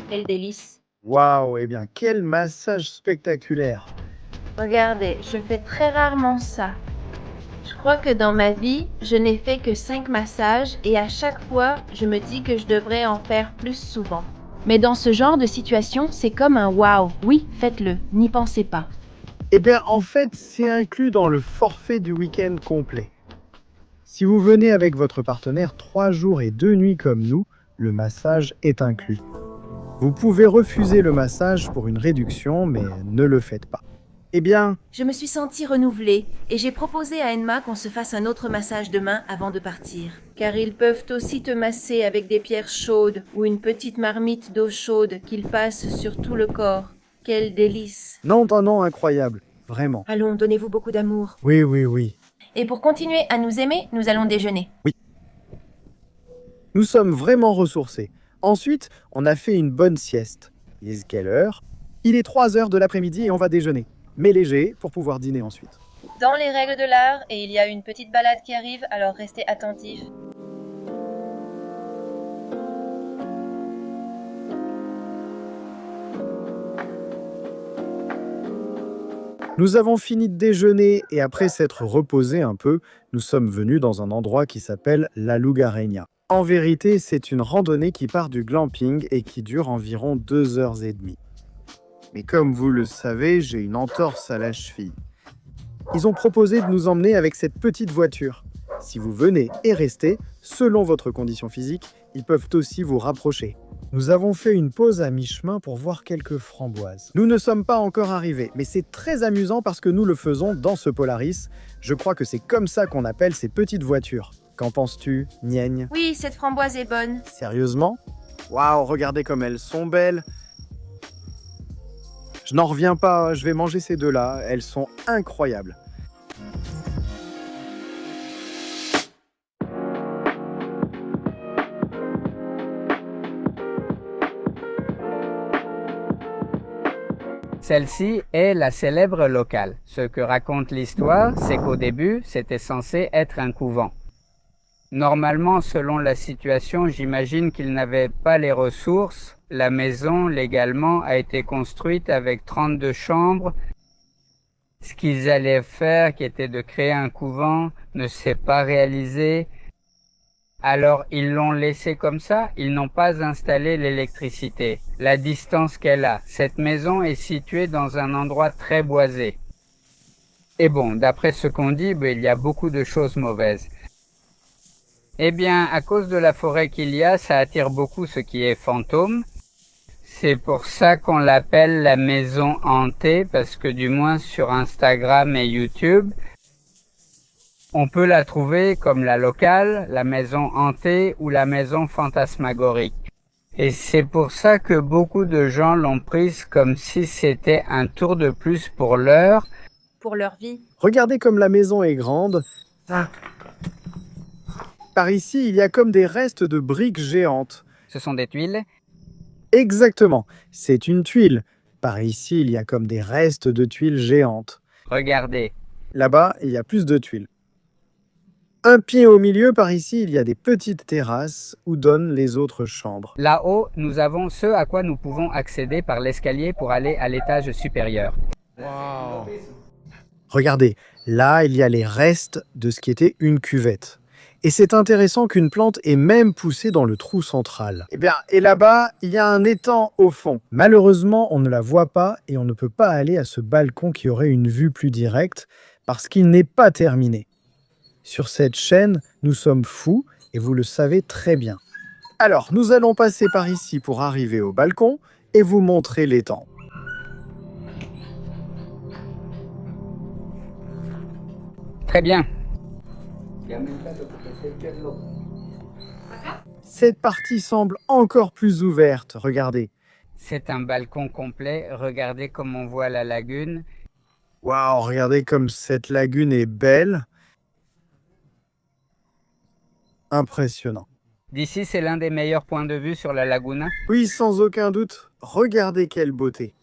Quel délice. Waouh, quel massage spectaculaire! Regardez, je fais très rarement ça. Je crois que dans ma vie, je n'ai fait que 5 massages et à chaque fois, je me dis que je devrais en faire plus souvent. Mais dans ce genre de situation, c'est comme un waouh. Oui, faites-le, n'y pensez pas. En fait, c'est inclus dans le forfait du week-end complet. Si vous venez avec votre partenaire 3 jours et 2 nuits comme nous, le massage est inclus. Vous pouvez refuser le massage pour une réduction, mais ne le faites pas. Je me suis sentie renouvelée et j'ai proposé à Enma qu'on se fasse un autre massage demain avant de partir. Car ils peuvent aussi te masser avec des pierres chaudes ou une petite marmite d'eau chaude qu'ils passent sur tout le corps. Quel délice! Non, incroyable, vraiment. Allons, donnez-vous beaucoup d'amour. Oui. Et pour continuer à nous aimer, nous allons déjeuner. Oui. Nous sommes vraiment ressourcés. Ensuite, on a fait une bonne sieste. Il est quelle heure? Il est 3h de l'après-midi et on va déjeuner. Mais léger, pour pouvoir dîner ensuite. Dans les règles de l'art, et il y a une petite balade qui arrive, alors restez attentifs. Nous avons fini de déjeuner et après s'être reposés un peu, nous sommes venus dans un endroit qui s'appelle La Lugareña. En vérité, c'est une randonnée qui part du glamping et qui dure environ 2h30. Mais comme vous le savez, j'ai une entorse à la cheville. Ils ont proposé de nous emmener avec cette petite voiture. Si vous venez et restez, selon votre condition physique, ils peuvent aussi vous rapprocher. Nous avons fait une pause à mi-chemin pour voir quelques framboises. Nous ne sommes pas encore arrivés, mais c'est très amusant parce que nous le faisons dans ce Polaris. Je crois que c'est comme ça qu'on appelle ces petites voitures. Qu'en penses-tu, Niaigne? Oui, cette framboise est bonne. Sérieusement? Waouh, regardez comme elles sont belles. Je n'en reviens pas, je vais manger ces deux-là, elles sont incroyables. Celle-ci est la célèbre locale. Ce que raconte l'histoire, c'est qu'au début, c'était censé être un couvent. Normalement, selon la situation, j'imagine qu'ils n'avaient pas les ressources. La maison, légalement, a été construite avec 32 chambres. Ce qu'ils allaient faire, qui était de créer un couvent, ne s'est pas réalisé. Alors, ils l'ont laissé comme ça, ils n'ont pas installé l'électricité. La distance qu'elle a, cette maison est située dans un endroit très boisé. Et bon, d'après ce qu'on dit, il y a beaucoup de choses mauvaises. Eh bien, à cause de la forêt qu'il y a, ça attire beaucoup ce qui est fantôme. C'est pour ça qu'on l'appelle la maison hantée, parce que du moins sur Instagram et YouTube, on peut la trouver comme la locale, la maison hantée ou la maison fantasmagorique. Et c'est pour ça que beaucoup de gens l'ont prise comme si c'était un tour de plus pour leur vie. Regardez comme la maison est grande. Par ici, il y a comme des restes de briques géantes. Ce sont des tuiles? Exactement, c'est une tuile. Par ici, il y a comme des restes de tuiles géantes. Regardez. Là-bas, il y a plus de tuiles. Un pied au milieu, par ici, il y a des petites terrasses où donnent les autres chambres. Là-haut, nous avons ce à quoi nous pouvons accéder par l'escalier pour aller à l'étage supérieur. Wow. Regardez, là, il y a les restes de ce qui était une cuvette. Et c'est intéressant qu'une plante ait même poussé dans le trou central. Et là-bas, il y a un étang au fond. Malheureusement, on ne la voit pas et on ne peut pas aller à ce balcon qui aurait une vue plus directe parce qu'il n'est pas terminé. Sur cette chaîne, nous sommes fous et vous le savez très bien. Alors, nous allons passer par ici pour arriver au balcon et vous montrer l'étang. Très bien. Cette partie semble encore plus ouverte, regardez. C'est un balcon complet, regardez comme on voit la lagune. Waouh, regardez comme cette lagune est belle. Impressionnant. D'ici, c'est l'un des meilleurs points de vue sur la laguna. Oui, sans aucun doute. Regardez quelle beauté.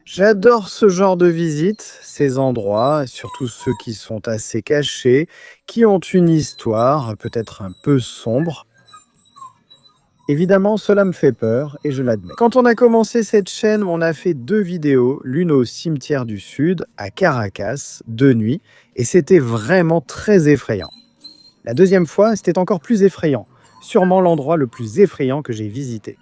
J'adore ce genre de visite, ces endroits, surtout ceux qui sont assez cachés, qui ont une histoire, peut-être un peu sombre. Évidemment, cela me fait peur et je l'admets. Quand on a commencé cette chaîne, on a fait 2 vidéos, l'une au cimetière du Sud, à Caracas, de nuit, et c'était vraiment très effrayant. La deuxième fois, c'était encore plus effrayant, sûrement l'endroit le plus effrayant que j'ai visité.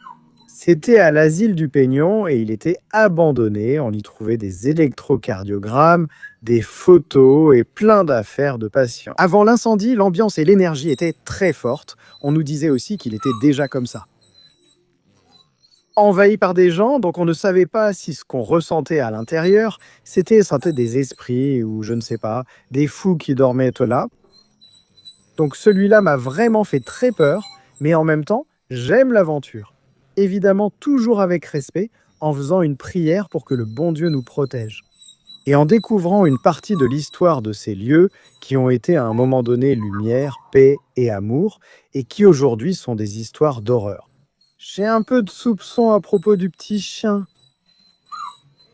C'était à l'asile du Peñon et il était abandonné. On y trouvait des électrocardiogrammes, des photos et plein d'affaires de patients. Avant l'incendie, l'ambiance et l'énergie étaient très fortes. On nous disait aussi qu'il était déjà comme ça. Envahi par des gens, donc on ne savait pas si ce qu'on ressentait à l'intérieur, c'était des esprits ou je ne sais pas, des fous qui dormaient là. Donc celui-là m'a vraiment fait très peur, mais en même temps, j'aime l'aventure. Évidemment, toujours avec respect, en faisant une prière pour que le bon Dieu nous protège. Et en découvrant une partie de l'histoire de ces lieux qui ont été à un moment donné lumière, paix et amour, et qui aujourd'hui sont des histoires d'horreur. J'ai un peu de soupçon à propos du petit chien.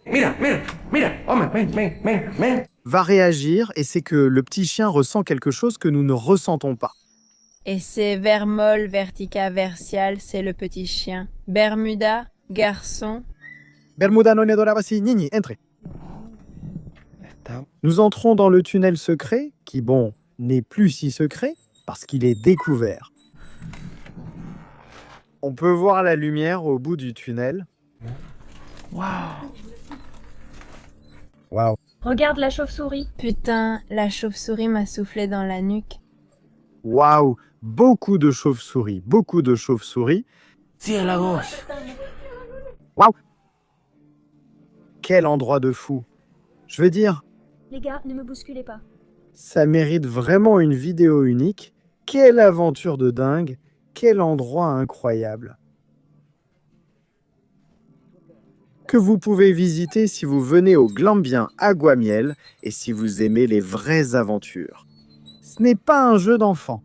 Mira. Oh, man. Va réagir, et c'est que le petit chien ressent quelque chose que nous ne ressentons pas. Et c'est Vermol, Vertica, Versial, c'est le petit chien. Bermuda, garçon. Bermuda non edorabasi, nini, entrez. Nous entrons dans le tunnel secret, qui, bon, n'est plus si secret, parce qu'il est découvert. On peut voir la lumière au bout du tunnel. Waouh. Regarde la chauve-souris. Putain, la chauve-souris m'a soufflé dans la nuque. Waouh, beaucoup de chauves-souris, beaucoup de chauves-souris. Cielagos. Waouh! Quel endroit de fou! Je veux dire, Les gars, ne me bousculez pas. ça mérite vraiment une vidéo unique. Quelle aventure de dingue! Quel endroit incroyable! Que vous pouvez visiter si vous venez au Glambien Aguamiel et si vous aimez les vraies aventures. Ce n'est pas un jeu d'enfant.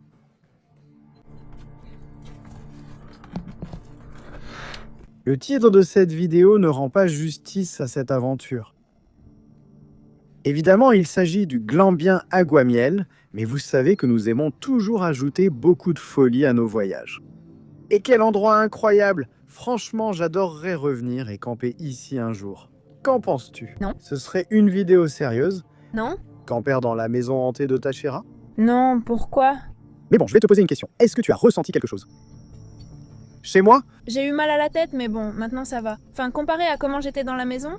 Le titre de cette vidéo ne rend pas justice à cette aventure. Évidemment, il s'agit du Glambien Aguamiel, mais vous savez que nous aimons toujours ajouter beaucoup de folie à nos voyages. Et quel endroit incroyable! Franchement, j'adorerais revenir et camper ici un jour. Qu'en penses-tu? Non. Ce serait une vidéo sérieuse? Non? Camper dans la maison hantée de Tachira? Non, pourquoi? Mais bon, je vais te poser une question. Est-ce que tu as ressenti quelque chose? Chez moi? J'ai eu mal à la tête, mais bon, maintenant ça va. Enfin, comparé à comment j'étais dans la maison.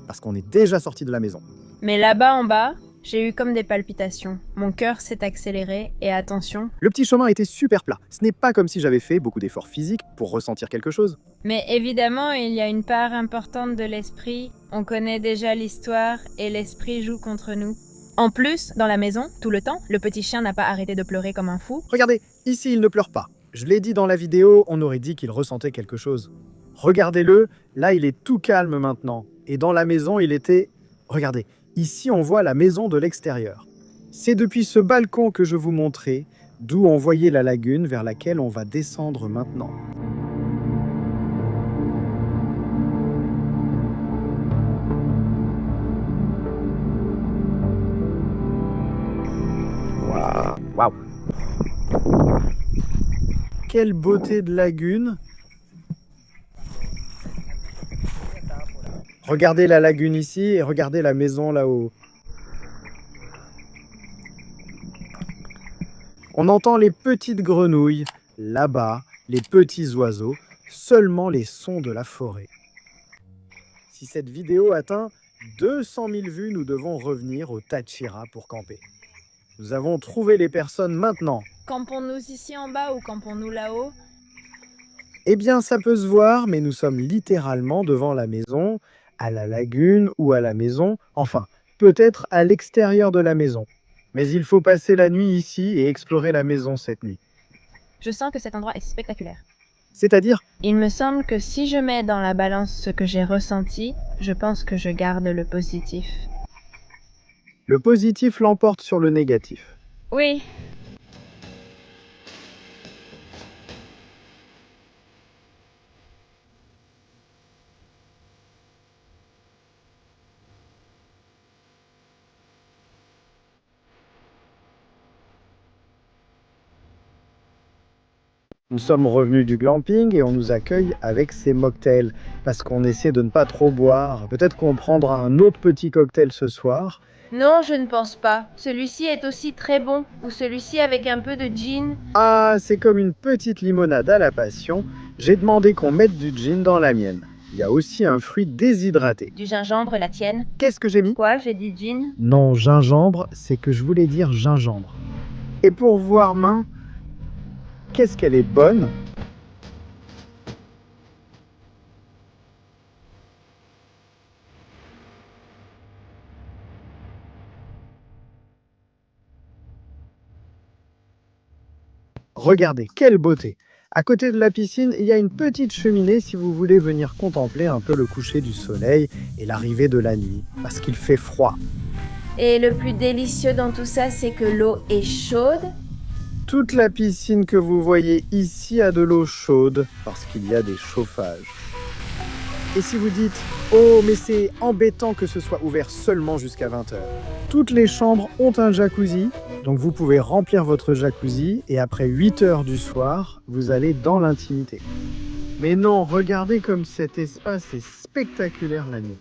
Parce qu'on est déjà sorti de la maison. Mais là-bas en bas, j'ai eu comme des palpitations. Mon cœur s'est accéléré et attention. Le petit chemin était super plat. Ce n'est pas comme si j'avais fait beaucoup d'efforts physiques pour ressentir quelque chose. Mais évidemment, il y a une part importante de l'esprit. On connaît déjà l'histoire et l'esprit joue contre nous. En plus, dans la maison, tout le temps, le petit chien n'a pas arrêté de pleurer comme un fou. Regardez, ici il ne pleure pas. Je l'ai dit dans la vidéo, on aurait dit qu'il ressentait quelque chose. Regardez-le, là il est tout calme maintenant. Et dans la maison, il était... Regardez, ici on voit la maison de l'extérieur. C'est depuis ce balcon que je vous montrais, d'où on voyait la lagune vers laquelle on va descendre maintenant. Waouh! Quelle beauté de lagune! Regardez la lagune ici et regardez la maison là-haut. On entend les petites grenouilles, là-bas, les petits oiseaux, seulement les sons de la forêt. Si cette vidéo atteint 200 000 vues, nous devons revenir au Tachira pour camper. Nous avons trouvé les personnes maintenant. Campons-nous ici en bas ou campons-nous là-haut? Eh bien, ça peut se voir, mais nous sommes littéralement devant la maison, à la lagune ou à la maison, enfin, peut-être à l'extérieur de la maison. Mais il faut passer la nuit ici et explorer la maison cette nuit. Je sens que cet endroit est spectaculaire. C'est-à-dire, Il me semble que si je mets dans la balance ce que j'ai ressenti, je pense que je garde le positif. le positif l'emporte sur le négatif. Oui. Nous sommes revenus du glamping et on nous accueille avec ces mocktails, parce qu'on essaie de ne pas trop boire. Peut-être qu'on prendra un autre petit cocktail ce soir. Non, je ne pense pas. Celui-ci est aussi très bon. Ou celui-ci avec un peu de gin. Ah, c'est comme une petite limonade à la passion. J'ai demandé qu'on mette du gin dans la mienne. Il y a aussi un fruit déshydraté. Du gingembre, la tienne. Qu'est-ce que j'ai mis? Quoi, j'ai dit gin? Non, gingembre, c'est que je voulais dire gingembre. Et pour voir main, qu'est-ce qu'elle est bonne! Regardez, quelle beauté! À côté de la piscine, il y a une petite cheminée si vous voulez venir contempler un peu le coucher du soleil et l'arrivée de la nuit, parce qu'il fait froid. Et le plus délicieux dans tout ça, c'est que l'eau est chaude. Toute la piscine que vous voyez ici a de l'eau chaude, parce qu'il y a des chauffages. Et si vous dites « Oh, mais c'est embêtant que ce soit ouvert seulement jusqu'à 20h », toutes les chambres ont un jacuzzi, donc vous pouvez remplir votre jacuzzi et après 8h du soir, vous allez dans l'intimité. Mais non, regardez comme cet espace est spectaculaire la nuit.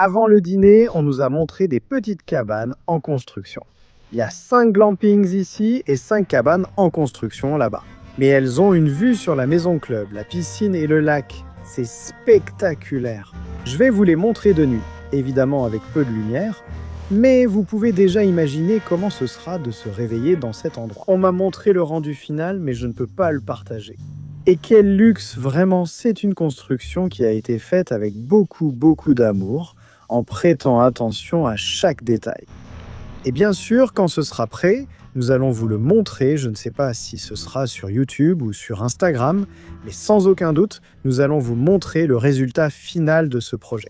Avant le dîner, on nous a montré des petites cabanes en construction. Il y a 5 glampings ici et 5 cabanes en construction là-bas. Mais elles ont une vue sur la maison club, la piscine et le lac. C'est spectaculaire. Je vais vous les montrer de nuit, évidemment avec peu de lumière, mais vous pouvez déjà imaginer comment ce sera de se réveiller dans cet endroit. On m'a montré le rendu final, mais je ne peux pas le partager. Et quel luxe, vraiment, c'est une construction qui a été faite avec beaucoup d'amour, en prêtant attention à chaque détail. Et bien sûr, quand ce sera prêt, nous allons vous le montrer. Je ne sais pas si ce sera sur YouTube ou sur Instagram, mais sans aucun doute, nous allons vous montrer le résultat final de ce projet.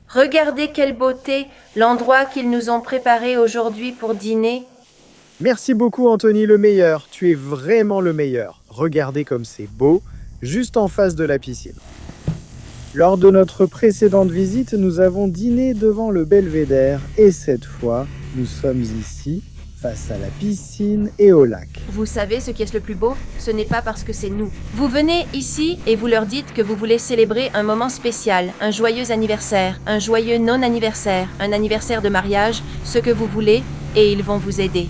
Regardez quelle beauté, l'endroit qu'ils nous ont préparé aujourd'hui pour dîner. Merci beaucoup Anthony, le meilleur. Tu es vraiment le meilleur. Regardez comme c'est beau, juste en face de la piscine. Lors de notre précédente visite, nous avons dîné devant le belvédère et cette fois, nous sommes ici, face à la piscine et au lac. Vous savez ce qui est le plus beau? Ce n'est pas parce que c'est nous. Vous venez ici et vous leur dites que vous voulez célébrer un moment spécial, un joyeux anniversaire, un joyeux non-anniversaire, un anniversaire de mariage, ce que vous voulez, et ils vont vous aider.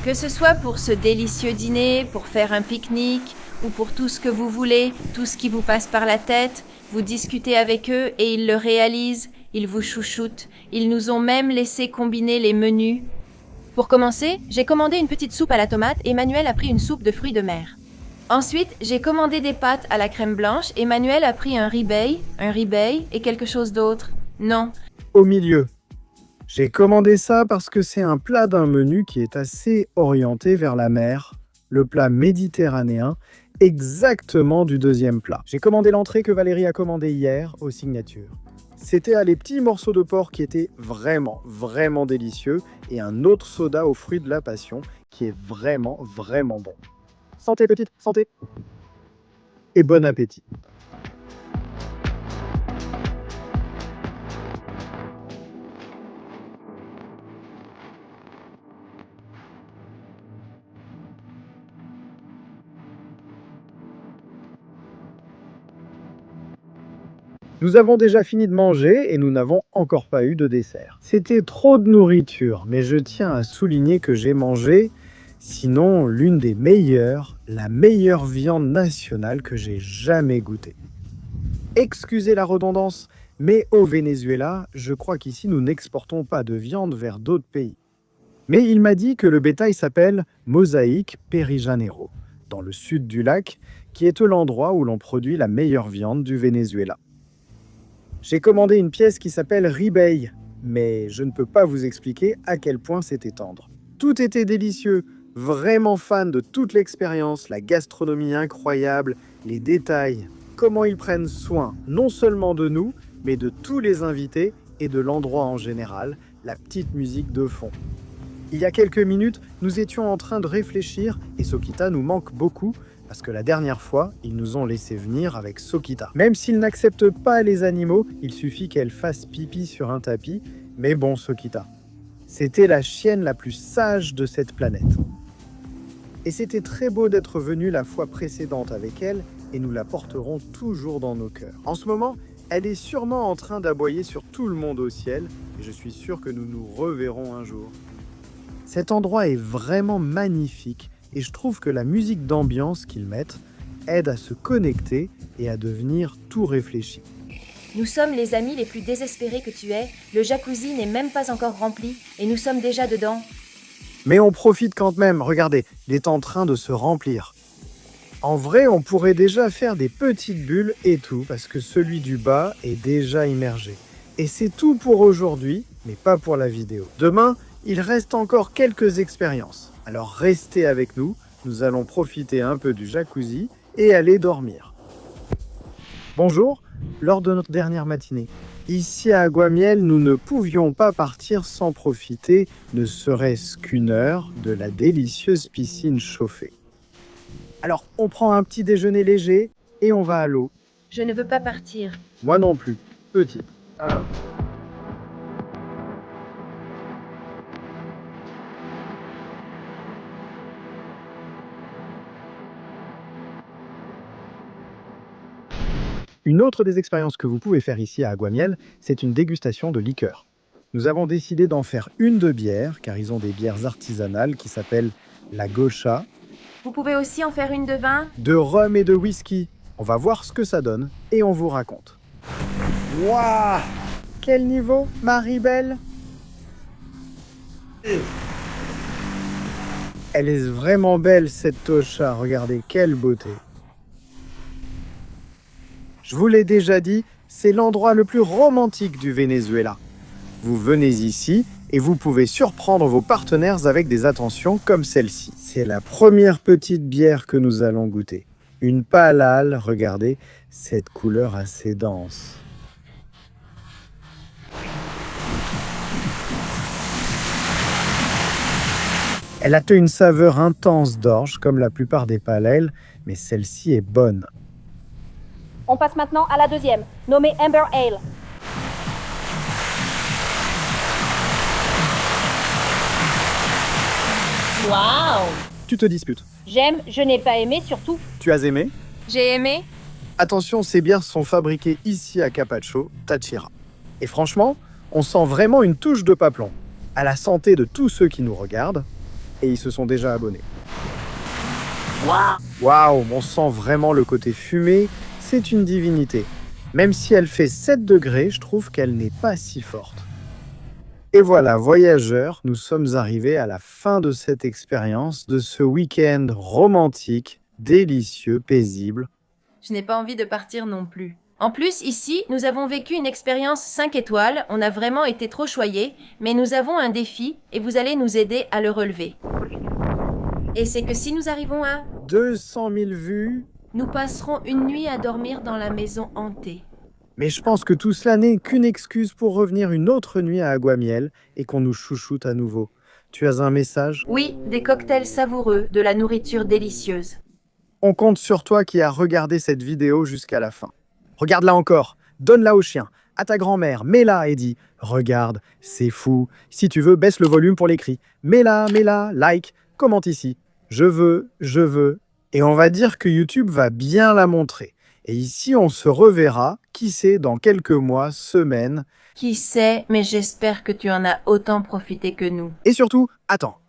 Que ce soit pour ce délicieux dîner, pour faire un pique-nique, ou pour tout ce que vous voulez, tout ce qui vous passe par la tête, vous discutez avec eux et ils le réalisent, ils vous chouchoutent, ils nous ont même laissé combiner les menus. Pour commencer, j'ai commandé une petite soupe à la tomate et Manuel a pris une soupe de fruits de mer. Ensuite, j'ai commandé des pâtes à la crème blanche et Manuel a pris un ribeye et quelque chose d'autre. Non. Au milieu. J'ai commandé ça parce que c'est un plat d'un menu qui est assez orienté vers la mer, le plat méditerranéen, exactement du deuxième plat. J'ai commandé l'entrée que Valérie a commandée hier aux signatures. C'était les petits morceaux de porc qui étaient vraiment délicieux et un autre soda aux fruits de la passion qui est vraiment bon. Santé petite, santé! Et bon appétit! Nous avons déjà fini de manger et nous n'avons encore pas eu de dessert. C'était trop de nourriture, mais je tiens à souligner que j'ai mangé, sinon l'une des meilleures, la meilleure viande nationale que j'ai jamais goûtée. Excusez la redondance, mais au Venezuela, je crois qu'ici nous n'exportons pas de viande vers d'autres pays. Mais il m'a dit que le bétail s'appelle Mosaïque Perijanero, dans le sud du lac, qui est l'endroit où l'on produit la meilleure viande du Venezuela. J'ai commandé une pièce qui s'appelle ribeye, mais je ne peux pas vous expliquer à quel point c'était tendre. Tout était délicieux, vraiment fan de toute l'expérience, la gastronomie incroyable, les détails, comment ils prennent soin non seulement de nous, mais de tous les invités et de l'endroit en général, la petite musique de fond. Il y a quelques minutes, nous étions en train de réfléchir et Sokita nous manque beaucoup, parce que la dernière fois, ils nous ont laissé venir avec Sokita. Même s'ils n'acceptent pas les animaux, il suffit qu'elle fasse pipi sur un tapis, mais bon, Sokita. C'était la chienne la plus sage de cette planète. Et c'était très beau d'être venu la fois précédente avec elle, et nous la porterons toujours dans nos cœurs. En ce moment, elle est sûrement en train d'aboyer sur tout le monde au ciel, et je suis sûr que nous nous reverrons un jour. Cet endroit est vraiment magnifique, et je trouve que la musique d'ambiance qu'ils mettent aide à se connecter et à devenir tout réfléchi. Nous sommes les amis les plus désespérés que tu aies. Le jacuzzi n'est même pas encore rempli et nous sommes déjà dedans. Mais on profite quand même, regardez, il est en train de se remplir. En vrai, on pourrait déjà faire des petites bulles et tout, parce que celui du bas est déjà immergé. Et c'est tout pour aujourd'hui, mais pas pour la vidéo. Demain, il reste encore quelques expériences. Alors restez avec nous, nous allons profiter un peu du jacuzzi et aller dormir. Bonjour, lors de notre dernière matinée. Ici à Aguamiel, nous ne pouvions pas partir sans profiter, ne serait-ce qu'une heure, de la délicieuse piscine chauffée. Alors on prend un petit déjeuner léger et on va à l'eau. Je ne veux pas partir. Moi non plus, petit. Alors. Une autre des expériences que vous pouvez faire ici à Aguamiel, c'est une dégustation de liqueurs. Nous avons décidé d'en faire une de bière, car ils ont des bières artisanales qui s'appellent la Gaucha, Vous pouvez aussi en faire une de vin. de rhum et de whisky. On va voir ce que ça donne et on vous raconte. Waouh! Quel niveau, Marie-Belle? Elle est vraiment belle, cette Tosha. Regardez, quelle beauté. Je vous l'ai déjà dit, c'est l'endroit le plus romantique du Venezuela. Vous venez ici et vous pouvez surprendre vos partenaires avec des attentions comme celle-ci. C'est la première petite bière que nous allons goûter. Une pale ale, regardez, cette couleur assez dense. Elle a une saveur intense d'orge, comme la plupart des pale ales, mais celle-ci est bonne. On passe maintenant à la deuxième, nommée Amber Ale. Waouh! Tu te disputes. J'aime, je n'ai pas aimé surtout. Tu as aimé? J'ai aimé. Attention, ces bières sont fabriquées ici à Capacho, Táchira. Et franchement, on sent vraiment une touche de paplon. À la santé de tous ceux qui nous regardent, et ils se sont déjà abonnés. Waouh, on sent vraiment le côté fumé, c'est une divinité. Même si elle fait 7 degrés, je trouve qu'elle n'est pas si forte. Et voilà, voyageurs, nous sommes arrivés à la fin de cette expérience, de ce week-end romantique, délicieux, paisible. Je n'ai pas envie de partir non plus. En plus, ici, nous avons vécu une expérience 5 étoiles, on a vraiment été trop choyés, mais nous avons un défi et vous allez nous aider à le relever. Et c'est que si nous arrivons à 200 000 vues. Nous passerons une nuit à dormir dans la maison hantée. Mais je pense que tout cela n'est qu'une excuse pour revenir une autre nuit à Aguamiel et qu'on nous chouchoute à nouveau. Tu as un message? Oui, des cocktails savoureux, de la nourriture délicieuse. On compte sur toi qui as regardé cette vidéo jusqu'à la fin. Regarde-la encore, donne-la au chien, à ta grand-mère, mets-la et dis « Regarde, c'est fou ». Si tu veux, baisse le volume pour les cris. Mets-la, like, commente ici. Je veux. Et on va dire que YouTube va bien la montrer. Et ici, on se reverra, qui sait, dans quelques mois, semaines. Qui sait, mais j'espère que tu en as autant profité que nous. Et surtout, attends.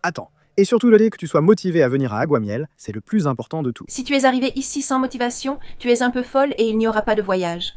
Et surtout, le fait que tu sois motivé à venir à Aguamiel, c'est le plus important de tout. Si tu es arrivé ici sans motivation, tu es un peu folle et il n'y aura pas de voyage.